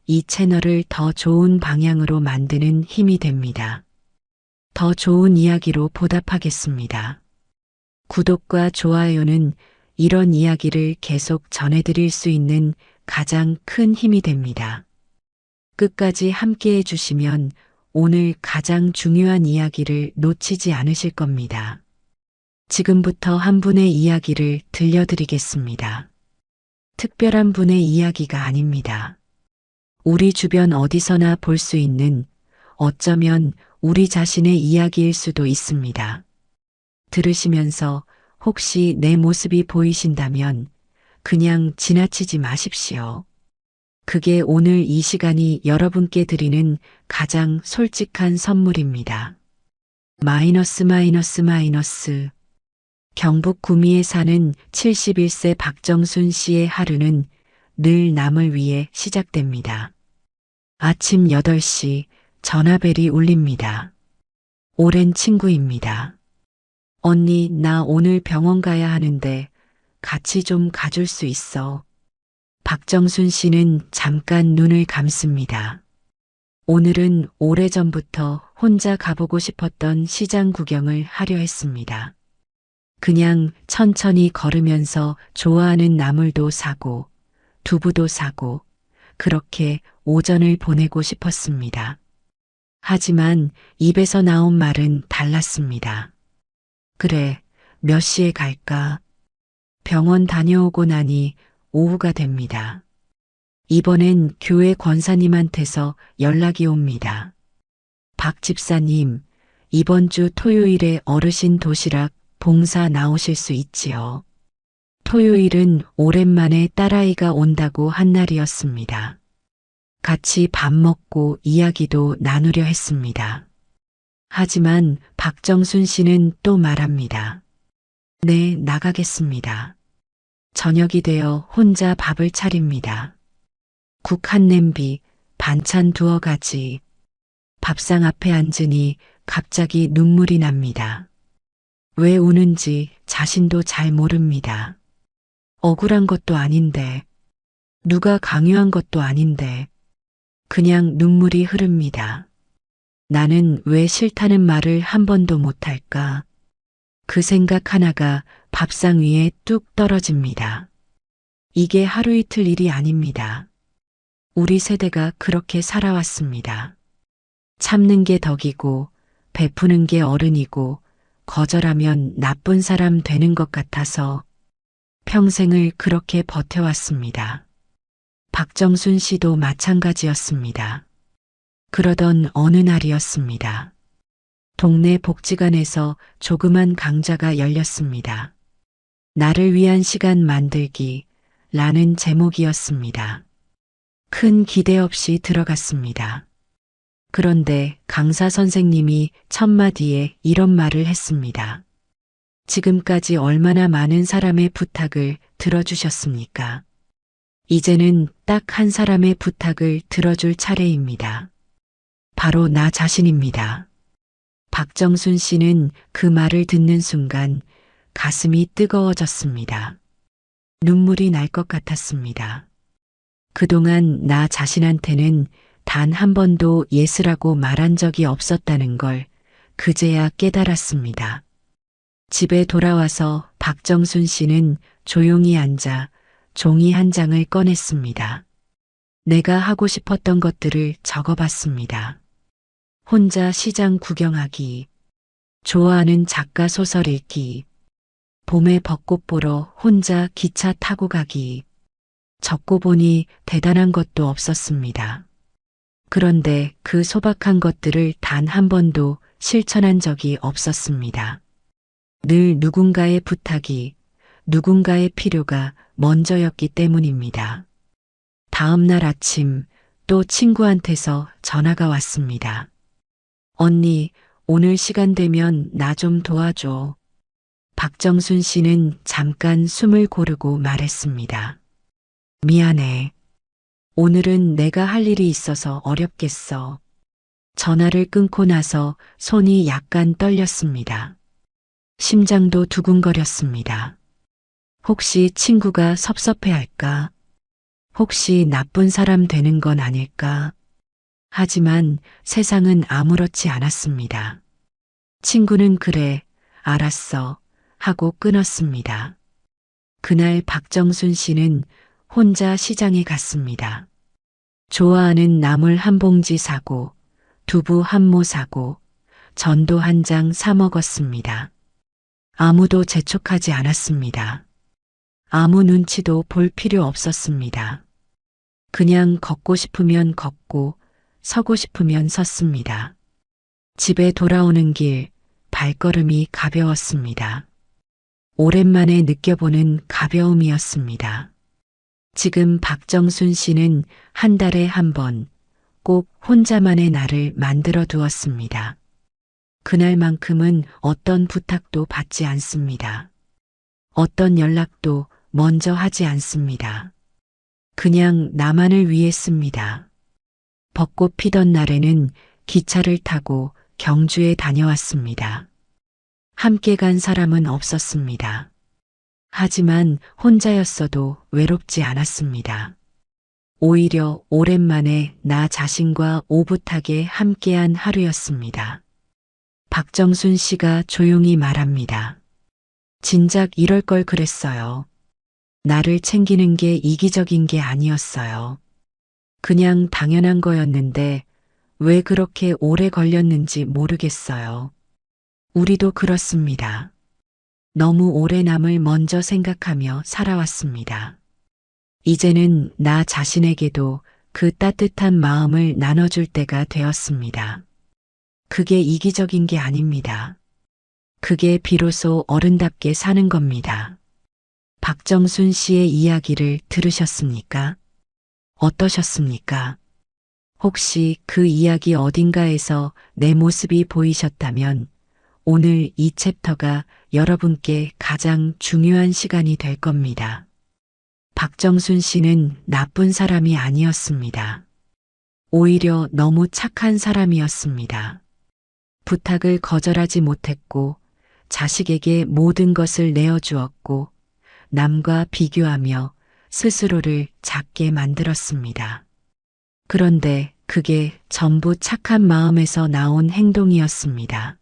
이 채널을 더 좋은 방향으로 만드는 힘이 됩니다. 더 좋은 이야기로 보답하겠습니다. 구독과 좋아요는 이런 이야기를 계속 전해드릴 수 있는 가장 큰 힘이 됩니다. 끝까지 함께 해주시면 오늘 가장 중요한 이야기를 놓치지 않으실 겁니다. 지금부터 한 분의 이야기를 들려드리겠습니다. 특별한 분의 이야기가 아닙니다. 우리 주변 어디서나 볼 수 있는 어쩌면 우리 자신의 이야기일 수도 있습니다. 들으시면서 혹시 내 모습이 보이신다면 그냥 지나치지 마십시오. 그게 오늘 이 시간이 여러분께 드리는 가장 솔직한 선물입니다. 마이너스. 경북 구미에 사는 71세 박정순 씨의 하루는 늘 남을 위해 시작됩니다. 아침 8시 전화벨이 울립니다. 오랜 친구입니다. 언니, 나 오늘 병원 가야 하는데 같이 좀 가줄 수 있어? 박정순 씨는 잠깐 눈을 감습니다. 오늘은 오래전부터 혼자 가보고 싶었던 시장 구경을 하려 했습니다. 그냥 천천히 걸으면서 좋아하는 나물도 사고 두부도 사고 그렇게 오전을 보내고 싶었습니다. 하지만 입에서 나온 말은 달랐습니다. 그래, 몇 시에 갈까? 병원 다녀오고 나니 오후가 됩니다. 이번엔 교회 권사님한테서 연락이 옵니다. 박 집사님, 이번 주 토요일에 어르신 도시락 봉사 나오실 수 있지요? 토요일은 오랜만에 딸아이가 온다고 한 날이었습니다. 같이 밥 먹고 이야기도 나누려 했습니다. 하지만 박정순 씨는 또 말합니다. 네, 나가겠습니다. 저녁이 되어 혼자 밥을 차립니다. 국 한 냄비, 반찬 두어 가지. 밥상 앞에 앉으니 갑자기 눈물이 납니다. 왜 우는지 자신도 잘 모릅니다. 억울한 것도 아닌데, 누가 강요한 것도 아닌데, 그냥 눈물이 흐릅니다. 나는 왜 싫다는 말을 한 번도 못할까? 그 생각 하나가 밥상 위에 뚝 떨어집니다. 이게 하루 이틀 일이 아닙니다. 우리 세대가 그렇게 살아왔습니다. 참는 게 덕이고, 베푸는 게 어른이고, 거절하면 나쁜 사람 되는 것 같아서 평생을 그렇게 버텨왔습니다. 박정순 씨도 마찬가지였습니다. 그러던 어느 날이었습니다. 동네 복지관에서 조그만 강좌가 열렸습니다. 나를 위한 시간 만들기 라는 제목이었습니다. 큰 기대 없이 들어갔습니다. 그런데 강사 선생님이 첫 마디에 이런 말을 했습니다. 지금까지 얼마나 많은 사람의 부탁을 들어주셨습니까? 이제는 딱 한 사람의 부탁을 들어줄 차례입니다. 바로 나 자신입니다. 박정순 씨는 그 말을 듣는 순간 가슴이 뜨거워졌습니다. 눈물이 날 것 같았습니다. 그동안 나 자신한테는 단 한 번도 예스라고 말한 적이 없었다는 걸 그제야 깨달았습니다. 집에 돌아와서 박정순 씨는 조용히 앉아 종이 한 장을 꺼냈습니다. 내가 하고 싶었던 것들을 적어봤습니다. 혼자 시장 구경하기, 좋아하는 작가 소설 읽기, 봄에 벚꽃 보러 혼자 기차 타고 가기. 적고 보니 대단한 것도 없었습니다. 그런데 그 소박한 것들을 단 한 번도 실천한 적이 없었습니다. 늘 누군가의 부탁이, 누군가의 필요가 먼저였기 때문입니다. 다음 날 아침 또 친구한테서 전화가 왔습니다. 언니, 오늘 시간 되면 나 좀 도와줘. 박정순 씨는 잠깐 숨을 고르고 말했습니다. 미안해. 오늘은 내가 할 일이 있어서 어렵겠어. 전화를 끊고 나서 손이 약간 떨렸습니다. 심장도 두근거렸습니다. 혹시 친구가 섭섭해할까? 혹시 나쁜 사람 되는 건 아닐까? 하지만 세상은 아무렇지 않았습니다. 친구는 그래, 알았어, 하고 끊었습니다. 그날 박정순 씨는 혼자 시장에 갔습니다. 좋아하는 나물 한 봉지 사고, 두부 한 모 사고, 전도 한 장 사 먹었습니다. 아무도 재촉하지 않았습니다. 아무 눈치도 볼 필요 없었습니다. 그냥 걷고 싶으면 걷고, 서고 싶으면 섰습니다. 집에 돌아오는 길, 발걸음이 가벼웠습니다. 오랜만에 느껴보는 가벼움이었습니다. 지금 박정순 씨는 한 달에 한 번 꼭 혼자만의 날을 만들어 두었습니다. 그날만큼은 어떤 부탁도 받지 않습니다. 어떤 연락도 먼저 하지 않습니다. 그냥 나만을 위해 씁니다. 벚꽃 피던 날에는 기차를 타고 경주에 다녀왔습니다. 함께 간 사람은 없었습니다. 하지만 혼자였어도 외롭지 않았습니다. 오히려 오랜만에 나 자신과 오붓하게 함께한 하루였습니다. 박정순 씨가 조용히 말합니다. 진작 이럴 걸 그랬어요. 나를 챙기는 게 이기적인 게 아니었어요. 그냥 당연한 거였는데 왜 그렇게 오래 걸렸는지 모르겠어요. 우리도 그렇습니다. 너무 오래 남을 먼저 생각하며 살아왔습니다. 이제는 나 자신에게도 그 따뜻한 마음을 나눠줄 때가 되었습니다. 그게 이기적인 게 아닙니다. 그게 비로소 어른답게 사는 겁니다. 박정순 씨의 이야기를 들으셨습니까? 어떠셨습니까? 혹시 그 이야기 어딘가에서 내 모습이 보이셨다면 오늘 이 챕터가 여러분께 가장 중요한 시간이 될 겁니다. 박정순 씨는 나쁜 사람이 아니었습니다. 오히려 너무 착한 사람이었습니다. 부탁을 거절하지 못했고 자식에게 모든 것을 내어주었고 남과 비교하며 스스로를 작게 만들었습니다. 그런데 그게 전부 착한 마음에서 나온 행동이었습니다.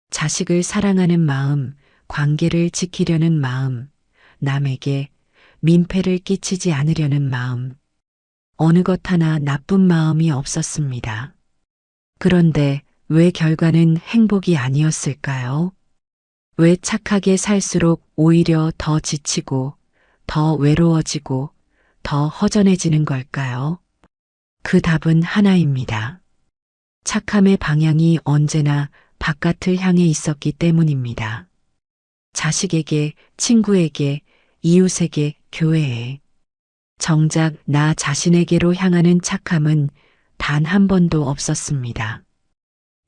자식을 사랑하는 마음, 관계를 지키려는 마음, 남에게 민폐를 끼치지 않으려는 마음, 어느 것 하나 나쁜 마음이 없었습니다. 그런데 왜 결과는 행복이 아니었을까요? 왜 착하게 살수록 오히려 더 지치고, 더 외로워지고, 더 허전해지는 걸까요? 그 답은 하나입니다. 착함의 방향이 언제나 바깥을 향해 있었기 때문입니다. 자식에게, 친구에게, 이웃에게, 교회에. 정작 나 자신에게로 향하는 착함은 단 한 번도 없었습니다.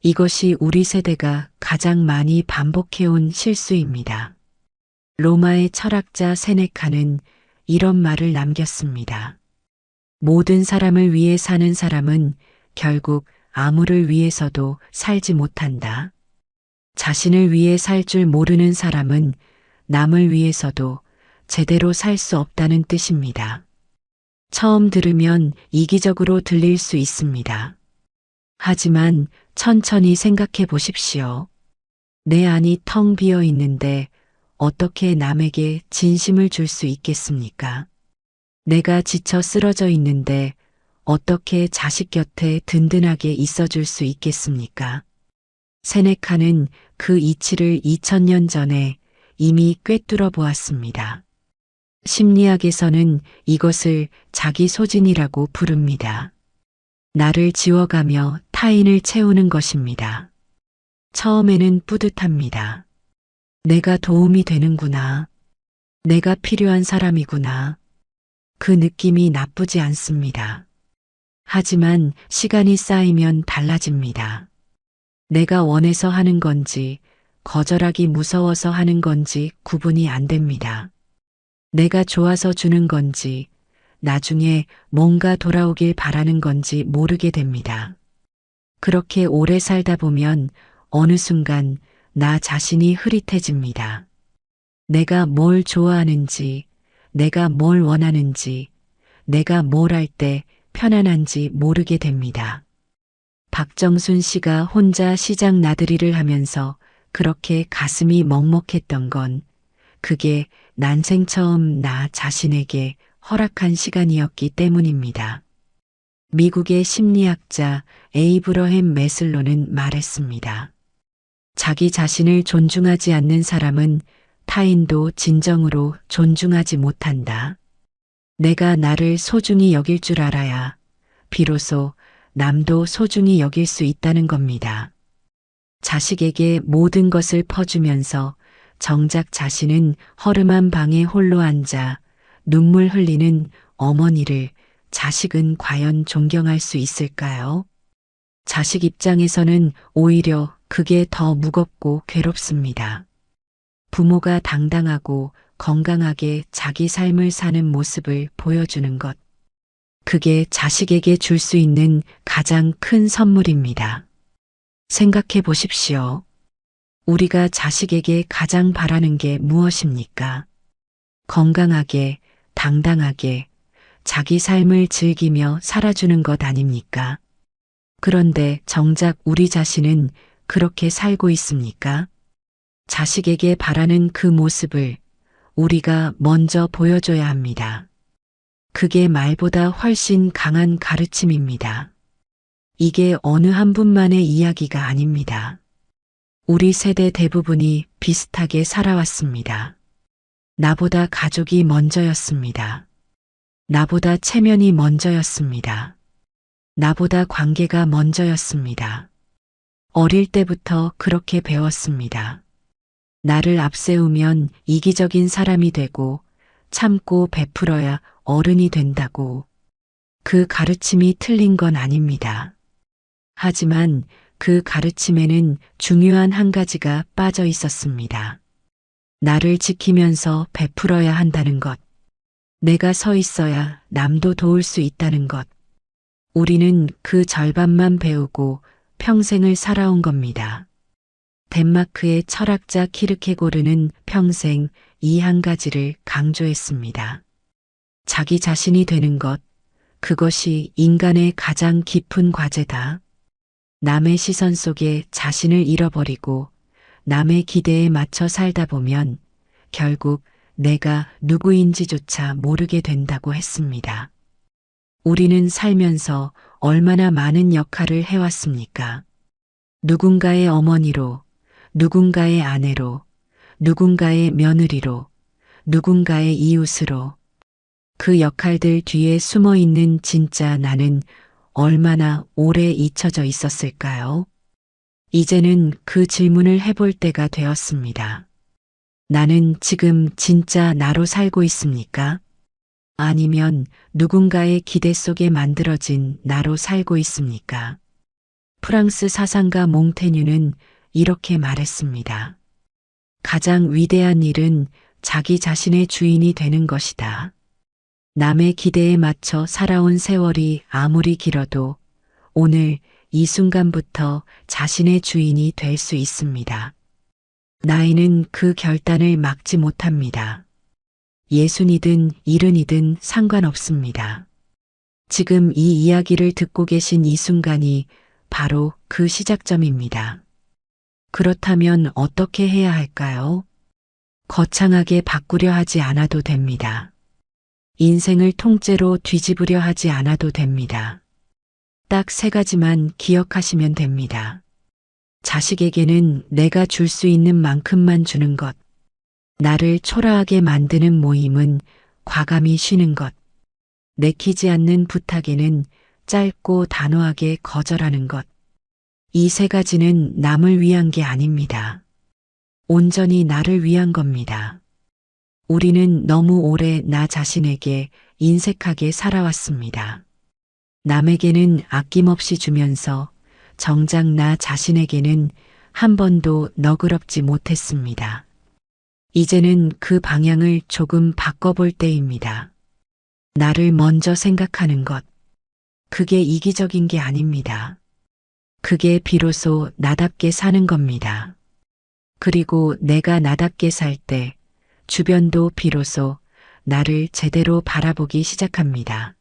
이것이 우리 세대가 가장 많이 반복해온 실수입니다. 로마의 철학자 세네카는 이런 말을 남겼습니다. 모든 사람을 위해 사는 사람은 결국 아무를 위해서도 살지 못한다. 자신을 위해 살 줄 모르는 사람은 남을 위해서도 제대로 살 수 없다는 뜻입니다. 처음 들으면 이기적으로 들릴 수 있습니다. 하지만 천천히 생각해 보십시오. 내 안이 텅 비어 있는데 어떻게 남에게 진심을 줄 수 있겠습니까? 내가 지쳐 쓰러져 있는데 어떻게 자식 곁에 든든하게 있어 줄 수 있겠습니까? 세네카는 그 이치를 2000년 전에 이미 꿰뚫어 보았습니다. 심리학에서는 이것을 자기 소진이라고 부릅니다. 나를 지워가며 타인을 채우는 것입니다. 처음에는 뿌듯합니다. 내가 도움이 되는구나. 내가 필요한 사람이구나. 그 느낌이 나쁘지 않습니다. 하지만 시간이 쌓이면 달라집니다. 내가 원해서 하는 건지 거절하기 무서워서 하는 건지 구분이 안 됩니다. 내가 좋아서 주는 건지 나중에 뭔가 돌아오길 바라는 건지 모르게 됩니다. 그렇게 오래 살다 보면 어느 순간 나 자신이 흐릿해집니다. 내가 뭘 좋아하는지, 내가 뭘 원하는지, 내가 뭘 할 때 편안한지 모르게 됩니다. 박정순 씨가 혼자 시장 나들이를 하면서 그렇게 가슴이 먹먹했던 건 그게 난생 처음 나 자신에게 허락한 시간이었기 때문입니다. 미국의 심리학자 에이브러햄 매슬로는 말했습니다. 자기 자신을 존중하지 않는 사람은 타인도 진정으로 존중하지 못한다. 내가 나를 소중히 여길 줄 알아야 비로소 남도 소중히 여길 수 있다는 겁니다. 자식에게 모든 것을 퍼주면서 정작 자신은 허름한 방에 홀로 앉아 눈물 흘리는 어머니를 자식은 과연 존경할 수 있을까요? 자식 입장에서는 오히려 그게 더 무겁고 괴롭습니다. 부모가 당당하고 건강하게 자기 삶을 사는 모습을 보여주는 것. 그게 자식에게 줄 수 있는 가장 큰 선물입니다. 생각해 보십시오. 우리가 자식에게 가장 바라는 게 무엇입니까? 건강하게, 당당하게, 자기 삶을 즐기며 살아주는 것 아닙니까? 그런데 정작 우리 자신은 그렇게 살고 있습니까? 자식에게 바라는 그 모습을 우리가 먼저 보여줘야 합니다. 그게 말보다 훨씬 강한 가르침입니다. 이게 어느 한 분만의 이야기가 아닙니다. 우리 세대 대부분이 비슷하게 살아왔습니다. 나보다 가족이 먼저였습니다. 나보다 체면이 먼저였습니다. 나보다 관계가 먼저였습니다. 어릴 때부터 그렇게 배웠습니다. 나를 앞세우면 이기적인 사람이 되고 참고 베풀어야 어른이 된다고. 그 가르침이 틀린 건 아닙니다. 하지만 그 가르침에는 중요한 한 가지가 빠져 있었습니다. 나를 지키면서 베풀어야 한다는 것. 내가 서 있어야 남도 도울 수 있다는 것. 우리는 그 절반만 배우고 평생을 살아온 겁니다. 덴마크의 철학자 키르케고르는 평생 이 한 가지를 강조했습니다. 자기 자신이 되는 것, 그것이 인간의 가장 깊은 과제다. 남의 시선 속에 자신을 잃어버리고 남의 기대에 맞춰 살다 보면 결국 내가 누구인지조차 모르게 된다고 했습니다. 우리는 살면서 얼마나 많은 역할을 해왔습니까? 누군가의 어머니로, 누군가의 아내로, 누군가의 며느리로, 누군가의 이웃으로. 그 역할들 뒤에 숨어 있는 진짜 나는 얼마나 오래 잊혀져 있었을까요? 이제는 그 질문을 해볼 때가 되었습니다. 나는 지금 진짜 나로 살고 있습니까? 아니면 누군가의 기대 속에 만들어진 나로 살고 있습니까? 프랑스 사상가 몽테뉴는 이렇게 말했습니다. 가장 위대한 일은 자기 자신의 주인이 되는 것이다. 남의 기대에 맞춰 살아온 세월이 아무리 길어도 오늘 이 순간부터 자신의 주인이 될 수 있습니다. 나이는 그 결단을 막지 못합니다. 예순이든 일흔이든 상관없습니다. 지금 이 이야기를 듣고 계신 이 순간이 바로 그 시작점입니다. 그렇다면 어떻게 해야 할까요? 거창하게 바꾸려 하지 않아도 됩니다. 인생을 통째로 뒤집으려 하지 않아도 됩니다. 딱 3가지만 기억하시면 됩니다. 자식에게는 내가 줄 수 있는 만큼만 주는 것. 나를 초라하게 만드는 모임은 과감히 쉬는 것. 내키지 않는 부탁에는 짧고 단호하게 거절하는 것. 이 3가지는 남을 위한 게 아닙니다. 온전히 나를 위한 겁니다. 우리는 너무 오래 나 자신에게 인색하게 살아왔습니다. 남에게는 아낌없이 주면서 정작 나 자신에게는 한 번도 너그럽지 못했습니다. 이제는 그 방향을 조금 바꿔볼 때입니다. 나를 먼저 생각하는 것. 그게 이기적인 게 아닙니다. 그게 비로소 나답게 사는 겁니다. 그리고 내가 나답게 살 때 주변도 비로소 나를 제대로 바라보기 시작합니다.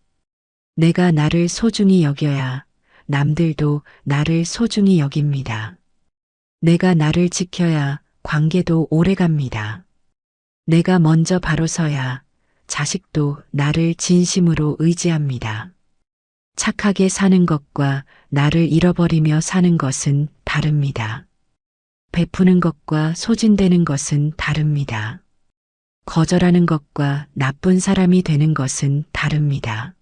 내가 나를 소중히 여겨야 남들도 나를 소중히 여깁니다. 내가 나를 지켜야 관계도 오래 갑니다. 내가 먼저 바로 서야 자식도 나를 진심으로 의지합니다. 착하게 사는 것과 나를 잃어버리며 사는 것은 다릅니다. 베푸는 것과 소진되는 것은 다릅니다. 거절하는 것과 나쁜 사람이 되는 것은 다릅니다.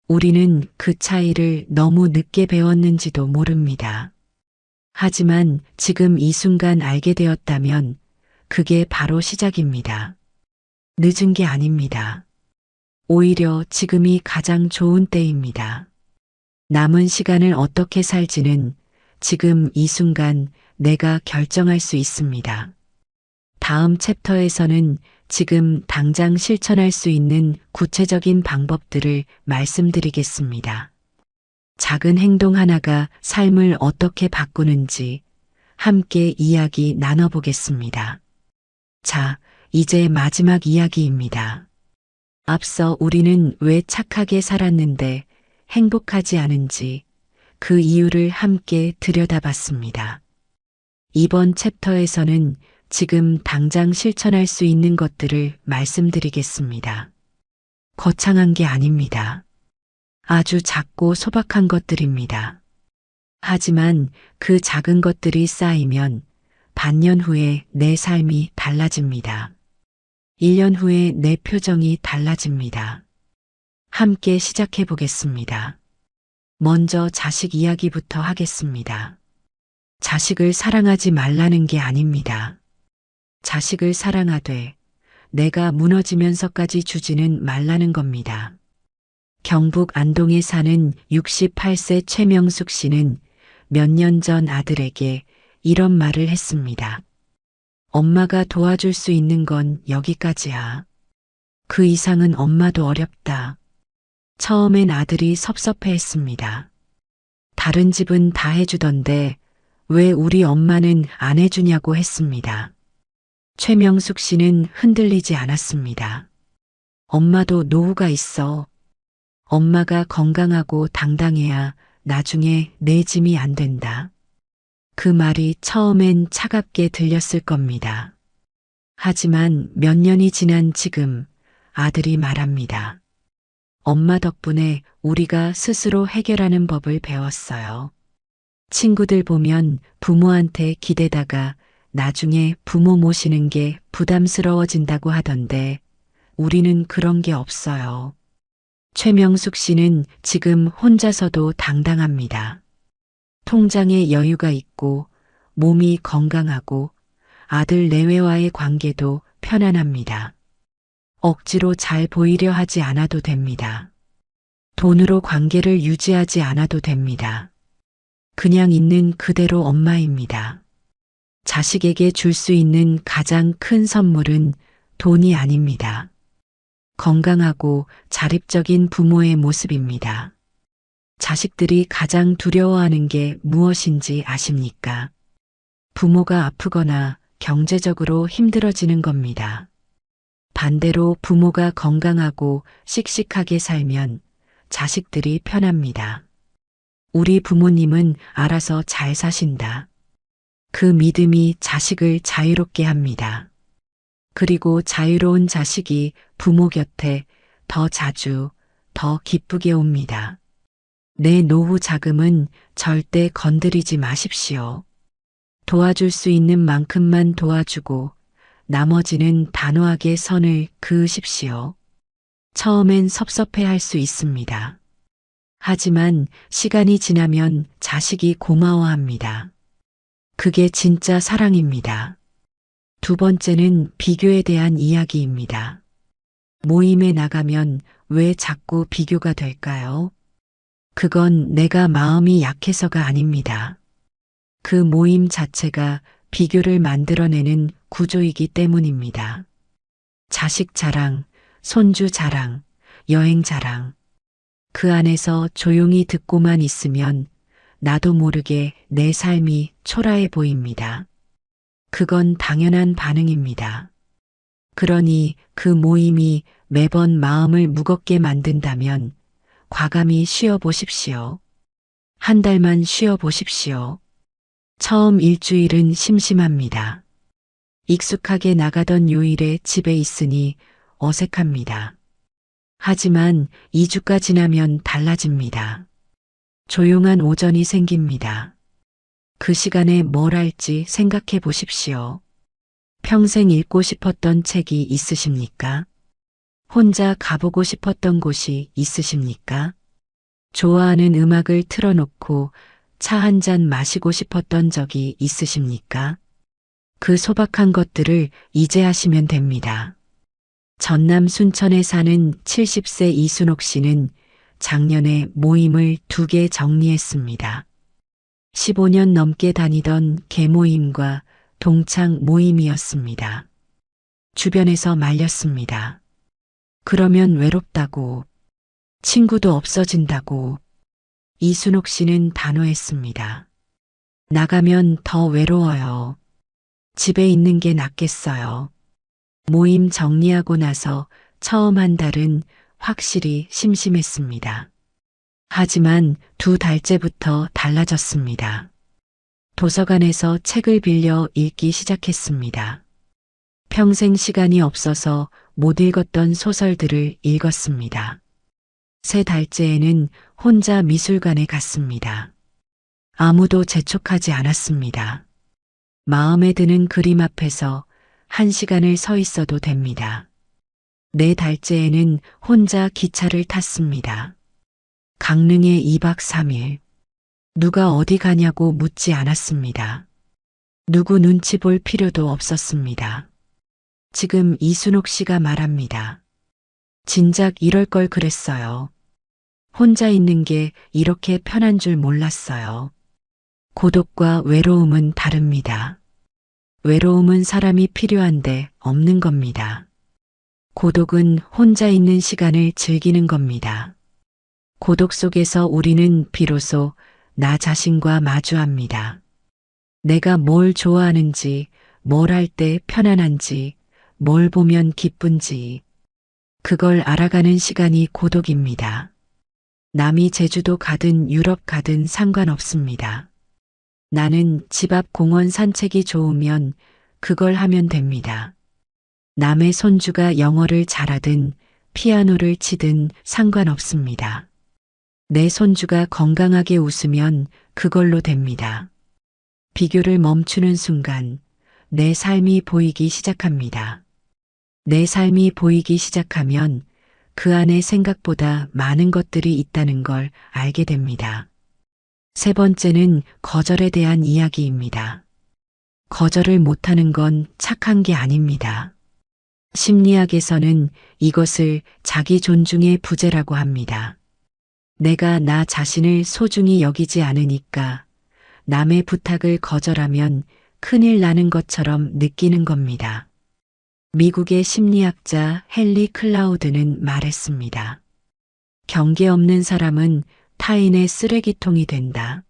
우리는 그 차이를 너무 늦게 배웠는지도 모릅니다. 하지만 지금 이 순간 알게 되었다면 그게 바로 시작입니다. 늦은 게 아닙니다. 오히려 지금이 가장 좋은 때입니다. 남은 시간을 어떻게 살지는 지금 이 순간 내가 결정할 수 있습니다. 다음 챕터에서는 지금 당장 실천할 수 있는 구체적인 방법들을 말씀드리겠습니다. 작은 행동 하나가 삶을 어떻게 바꾸는지 함께 이야기 나눠보겠습니다. 자, 이제 마지막 이야기입니다. 앞서 우리는 왜 착하게 살았는데 행복하지 않은지 그 이유를 함께 들여다봤습니다. 이번 챕터에서는 지금 당장 실천할 수 있는 것들을 말씀드리겠습니다. 거창한 게 아닙니다. 아주 작고 소박한 것들입니다. 하지만 그 작은 것들이 쌓이면 반년 후에 내 삶이 달라집니다. 1년 후에 내 표정이 달라집니다. 함께 시작해 보겠습니다. 먼저 자식 이야기부터 하겠습니다. 자식을 사랑하지 말라는 게 아닙니다. 자식을 사랑하되 내가 무너지면서까지 주지는 말라는 겁니다. 경북 안동에 사는 68세 최명숙 씨는 몇 년 전 아들에게 이런 말을 했습니다. 엄마가 도와줄 수 있는 건 여기까지야. 그 이상은 엄마도 어렵다. 처음엔 아들이 섭섭해했습니다. 다른 집은 다 해주던데 왜 우리 엄마는 안 해주냐고 했습니다. 최명숙 씨는 흔들리지 않았습니다. 엄마도 노후가 있어. 엄마가 건강하고 당당해야 나중에 내 짐이 안 된다. 그 말이 처음엔 차갑게 들렸을 겁니다. 하지만 몇 년이 지난 지금 아들이 말합니다. 엄마 덕분에 우리가 스스로 해결하는 법을 배웠어요. 친구들 보면 부모한테 기대다가 나중에 부모 모시는 게 부담스러워진다고 하던데 우리는 그런 게 없어요. 최명숙 씨는 지금 혼자서도 당당합니다. 통장에 여유가 있고 몸이 건강하고 아들 내외와의 관계도 편안합니다. 억지로 잘 보이려 하지 않아도 됩니다. 돈으로 관계를 유지하지 않아도 됩니다. 그냥 있는 그대로 엄마입니다. 자식에게 줄 수 있는 가장 큰 선물은 돈이 아닙니다. 건강하고 자립적인 부모의 모습입니다. 자식들이 가장 두려워하는 게 무엇인지 아십니까? 부모가 아프거나 경제적으로 힘들어지는 겁니다. 반대로 부모가 건강하고 씩씩하게 살면 자식들이 편합니다. 우리 부모님은 알아서 잘 사신다. 그 믿음이 자식을 자유롭게 합니다. 그리고 자유로운 자식이 부모 곁에 더 자주, 더 기쁘게 옵니다. 내 노후 자금은 절대 건드리지 마십시오. 도와줄 수 있는 만큼만 도와주고 나머지는 단호하게 선을 그으십시오. 처음엔 섭섭해할 수 있습니다. 하지만 시간이 지나면 자식이 고마워합니다. 그게 진짜 사랑입니다. 두 번째는 비교에 대한 이야기입니다. 모임에 나가면 왜 자꾸 비교가 될까요? 그건 내가 마음이 약해서가 아닙니다. 그 모임 자체가 비교를 만들어내는 구조이기 때문입니다. 자식 자랑, 손주 자랑, 여행 자랑. 그 안에서 조용히 듣고만 있으면 나도 모르게 내 삶이 초라해 보입니다. 그건 당연한 반응입니다. 그러니 그 모임이 매번 마음을 무겁게 만든다면 과감히 쉬어보십시오. 한 달만 쉬어보십시오. 처음 일주일은 심심합니다. 익숙하게 나가던 요일에 집에 있으니 어색합니다. 하지만 2주가 지나면 달라집니다. 조용한 오전이 생깁니다. 그 시간에 뭘 할지 생각해 보십시오. 평생 읽고 싶었던 책이 있으십니까? 혼자 가보고 싶었던 곳이 있으십니까? 좋아하는 음악을 틀어놓고 차 한 잔 마시고 싶었던 적이 있으십니까? 그 소박한 것들을 이제 하시면 됩니다. 전남 순천에 사는 70세 이순옥 씨는 작년에 모임을 2개 정리했습니다. 15년 넘게 다니던 개모임과 동창 모임이었습니다. 주변에서 말렸습니다. 그러면 외롭다고, 친구도 없어진다고. 이순옥 씨는 단호했습니다. 나가면 더 외로워요. 집에 있는 게 낫겠어요. 모임 정리하고 나서 처음 한 달은 확실히 심심했습니다. 하지만 2달째부터 달라졌습니다. 도서관에서 책을 빌려 읽기 시작했습니다. 평생 시간이 없어서 못 읽었던 소설들을 읽었습니다. 3달째에는 혼자 미술관에 갔습니다. 아무도 재촉하지 않았습니다. 마음에 드는 그림 앞에서 1시간을 서 있어도 됩니다. 4달째에는 혼자 기차를 탔습니다. 강릉에 2박 3일. 누가 어디 가냐고 묻지 않았습니다. 누구 눈치 볼 필요도 없었습니다. 지금 이순옥 씨가 말합니다. 진작 이럴 걸 그랬어요. 혼자 있는 게 이렇게 편한 줄 몰랐어요. 고독과 외로움은 다릅니다. 외로움은 사람이 필요한데 없는 겁니다. 고독은 혼자 있는 시간을 즐기는 겁니다. 고독 속에서 우리는 비로소 나 자신과 마주합니다. 내가 뭘 좋아하는지, 뭘 할 때 편안한지, 뭘 보면 기쁜지, 그걸 알아가는 시간이 고독입니다. 남이 제주도 가든 유럽 가든 상관없습니다. 나는 집 앞 공원 산책이 좋으면 그걸 하면 됩니다. 남의 손주가 영어를 잘하든 피아노를 치든 상관없습니다. 내 손주가 건강하게 웃으면 그걸로 됩니다. 비교를 멈추는 순간 내 삶이 보이기 시작합니다. 내 삶이 보이기 시작하면 그 안에 생각보다 많은 것들이 있다는 걸 알게 됩니다. 3번째는 거절에 대한 이야기입니다. 거절을 못하는 건 착한 게 아닙니다. 심리학에서는 이것을 자기 존중의 부재라고 합니다. 내가 나 자신을 소중히 여기지 않으니까 남의 부탁을 거절하면 큰일 나는 것처럼 느끼는 겁니다. 미국의 심리학자 헨리 클라우드는 말했습니다. 경계 없는 사람은 타인의 쓰레기통이 된다.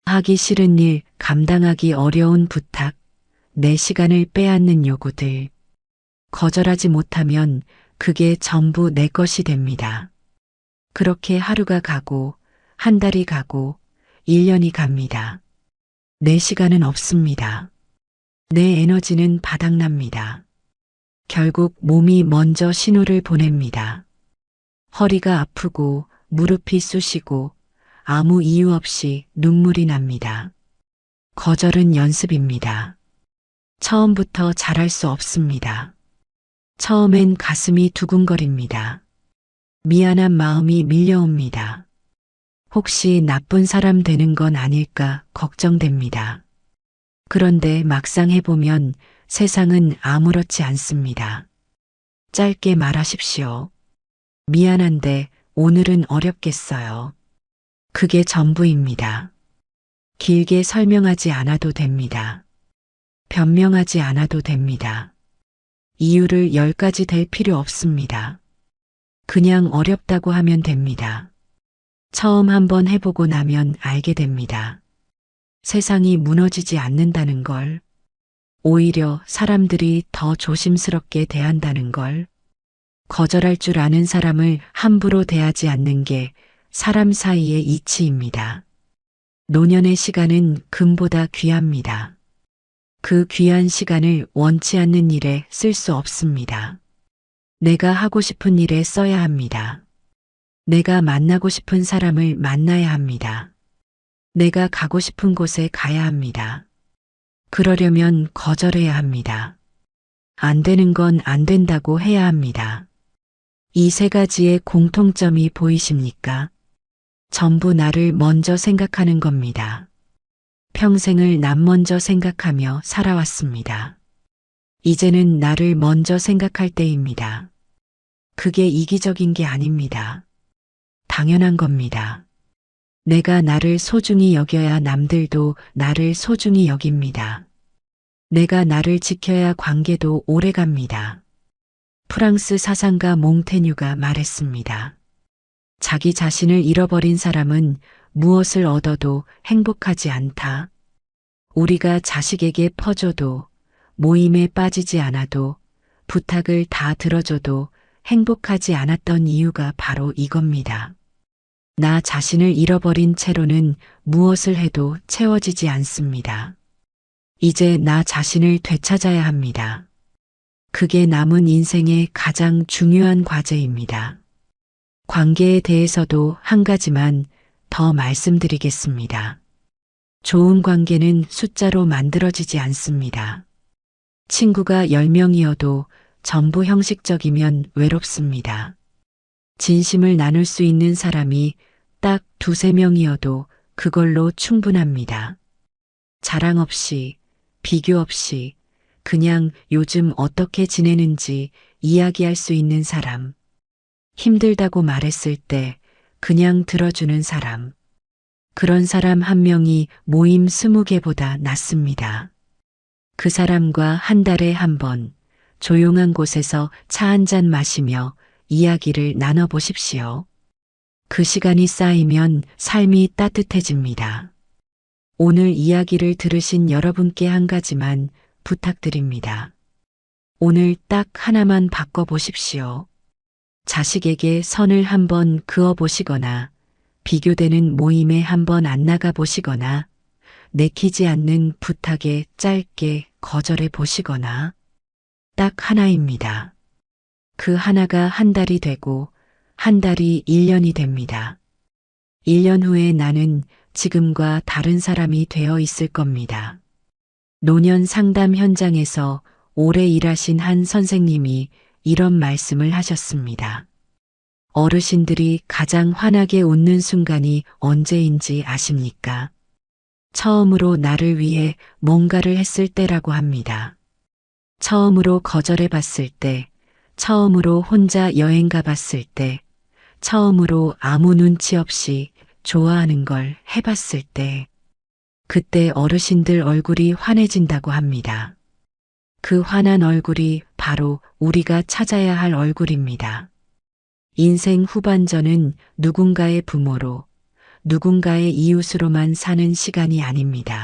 하기 싫은 일, 감당하기 어려운 부탁, 내 시간을 빼앗는 요구들. 거절하지 못하면 그게 전부 내 것이 됩니다. 그렇게 하루가 가고, 한 달이 가고, 1년이 갑니다. 내 시간은 없습니다. 내 에너지는 바닥납니다. 결국 몸이 먼저 신호를 보냅니다. 허리가 아프고 무릎이 쑤시고 아무 이유 없이 눈물이 납니다. 거절은 연습입니다. 처음부터 잘할 수 없습니다. 처음엔 가슴이 두근거립니다. 미안한 마음이 밀려옵니다. 혹시 나쁜 사람 되는 건 아닐까 걱정됩니다. 그런데 막상 해보면 세상은 아무렇지 않습니다. 짧게 말하십시오. 미안한데 오늘은 어렵겠어요. 그게 전부입니다. 길게 설명하지 않아도 됩니다. 변명하지 않아도 됩니다. 이유를 10가지 댈 필요 없습니다. 그냥 어렵다고 하면 됩니다. 처음 한번 해보고 나면 알게 됩니다. 세상이 무너지지 않는다는 걸. 오히려 사람들이 더 조심스럽게 대한다는 걸. 거절할 줄 아는 사람을 함부로 대하지 않는 게 사람 사이의 이치입니다. 노년의 시간은 금보다 귀합니다. 그 귀한 시간을 원치 않는 일에 쓸 수 없습니다. 내가 하고 싶은 일에 써야 합니다. 내가 만나고 싶은 사람을 만나야 합니다. 내가 가고 싶은 곳에 가야 합니다. 그러려면 거절해야 합니다. 안 되는 건 안 된다고 해야 합니다. 이 세 가지의 공통점이 보이십니까? 전부 나를 먼저 생각하는 겁니다. 평생을 남 먼저 생각하며 살아왔습니다. 이제는 나를 먼저 생각할 때입니다. 그게 이기적인 게 아닙니다. 당연한 겁니다. 내가 나를 소중히 여겨야 남들도 나를 소중히 여깁니다. 내가 나를 지켜야 관계도 오래갑니다. 프랑스 사상가 몽테뉴가 말했습니다. 자기 자신을 잃어버린 사람은 무엇을 얻어도 행복하지 않다. 우리가 자식에게 퍼줘도, 모임에 빠지지 않아도, 부탁을 다 들어줘도 행복하지 않았던 이유가 바로 이겁니다. 나 자신을 잃어버린 채로는 무엇을 해도 채워지지 않습니다. 이제 나 자신을 되찾아야 합니다. 그게 남은 인생의 가장 중요한 과제입니다. 관계에 대해서도 한 가지만 더 말씀드리겠습니다. 좋은 관계는 숫자로 만들어지지 않습니다. 친구가 10명이어도 전부 형식적이면 외롭습니다. 진심을 나눌 수 있는 사람이 딱 2~3명이어도 그걸로 충분합니다. 자랑 없이, 비교 없이, 그냥 요즘 어떻게 지내는지 이야기할 수 있는 사람. 힘들다고 말했을 때 그냥 들어주는 사람. 그런 사람 한 명이 모임 20개보다 낫습니다. 그 사람과 한 달에 한 번 조용한 곳에서 차 한 잔 마시며 이야기를 나눠보십시오. 그 시간이 쌓이면 삶이 따뜻해집니다. 오늘 이야기를 들으신 여러분께 한 가지만 부탁드립니다. 오늘 딱 하나만 바꿔보십시오. 자식에게 선을 한번 그어보시거나, 비교되는 모임에 한번 안 나가보시거나, 내키지 않는 부탁에 짧게 거절해 보시거나, 딱 하나입니다. 그 하나가 한 달이 되고, 한 달이 1년이 됩니다. 1년 후에 나는 지금과 다른 사람이 되어 있을 겁니다. 노년 상담 현장에서 오래 일하신 한 선생님이 이런 말씀을 하셨습니다. 어르신들이 가장 환하게 웃는 순간이 언제인지 아십니까? 처음으로 나를 위해 뭔가를 했을 때라고 합니다. 처음으로 거절해 봤을 때, 처음으로 혼자 여행 가봤을 때, 처음으로 아무 눈치 없이 좋아하는 걸 해봤을 때, 그때 어르신들 얼굴이 환해진다고 합니다. 그 환한 얼굴이 바로 우리가 찾아야 할 얼굴입니다. 인생 후반전은 누군가의 부모로, 누군가의 이웃으로만 사는 시간이 아닙니다.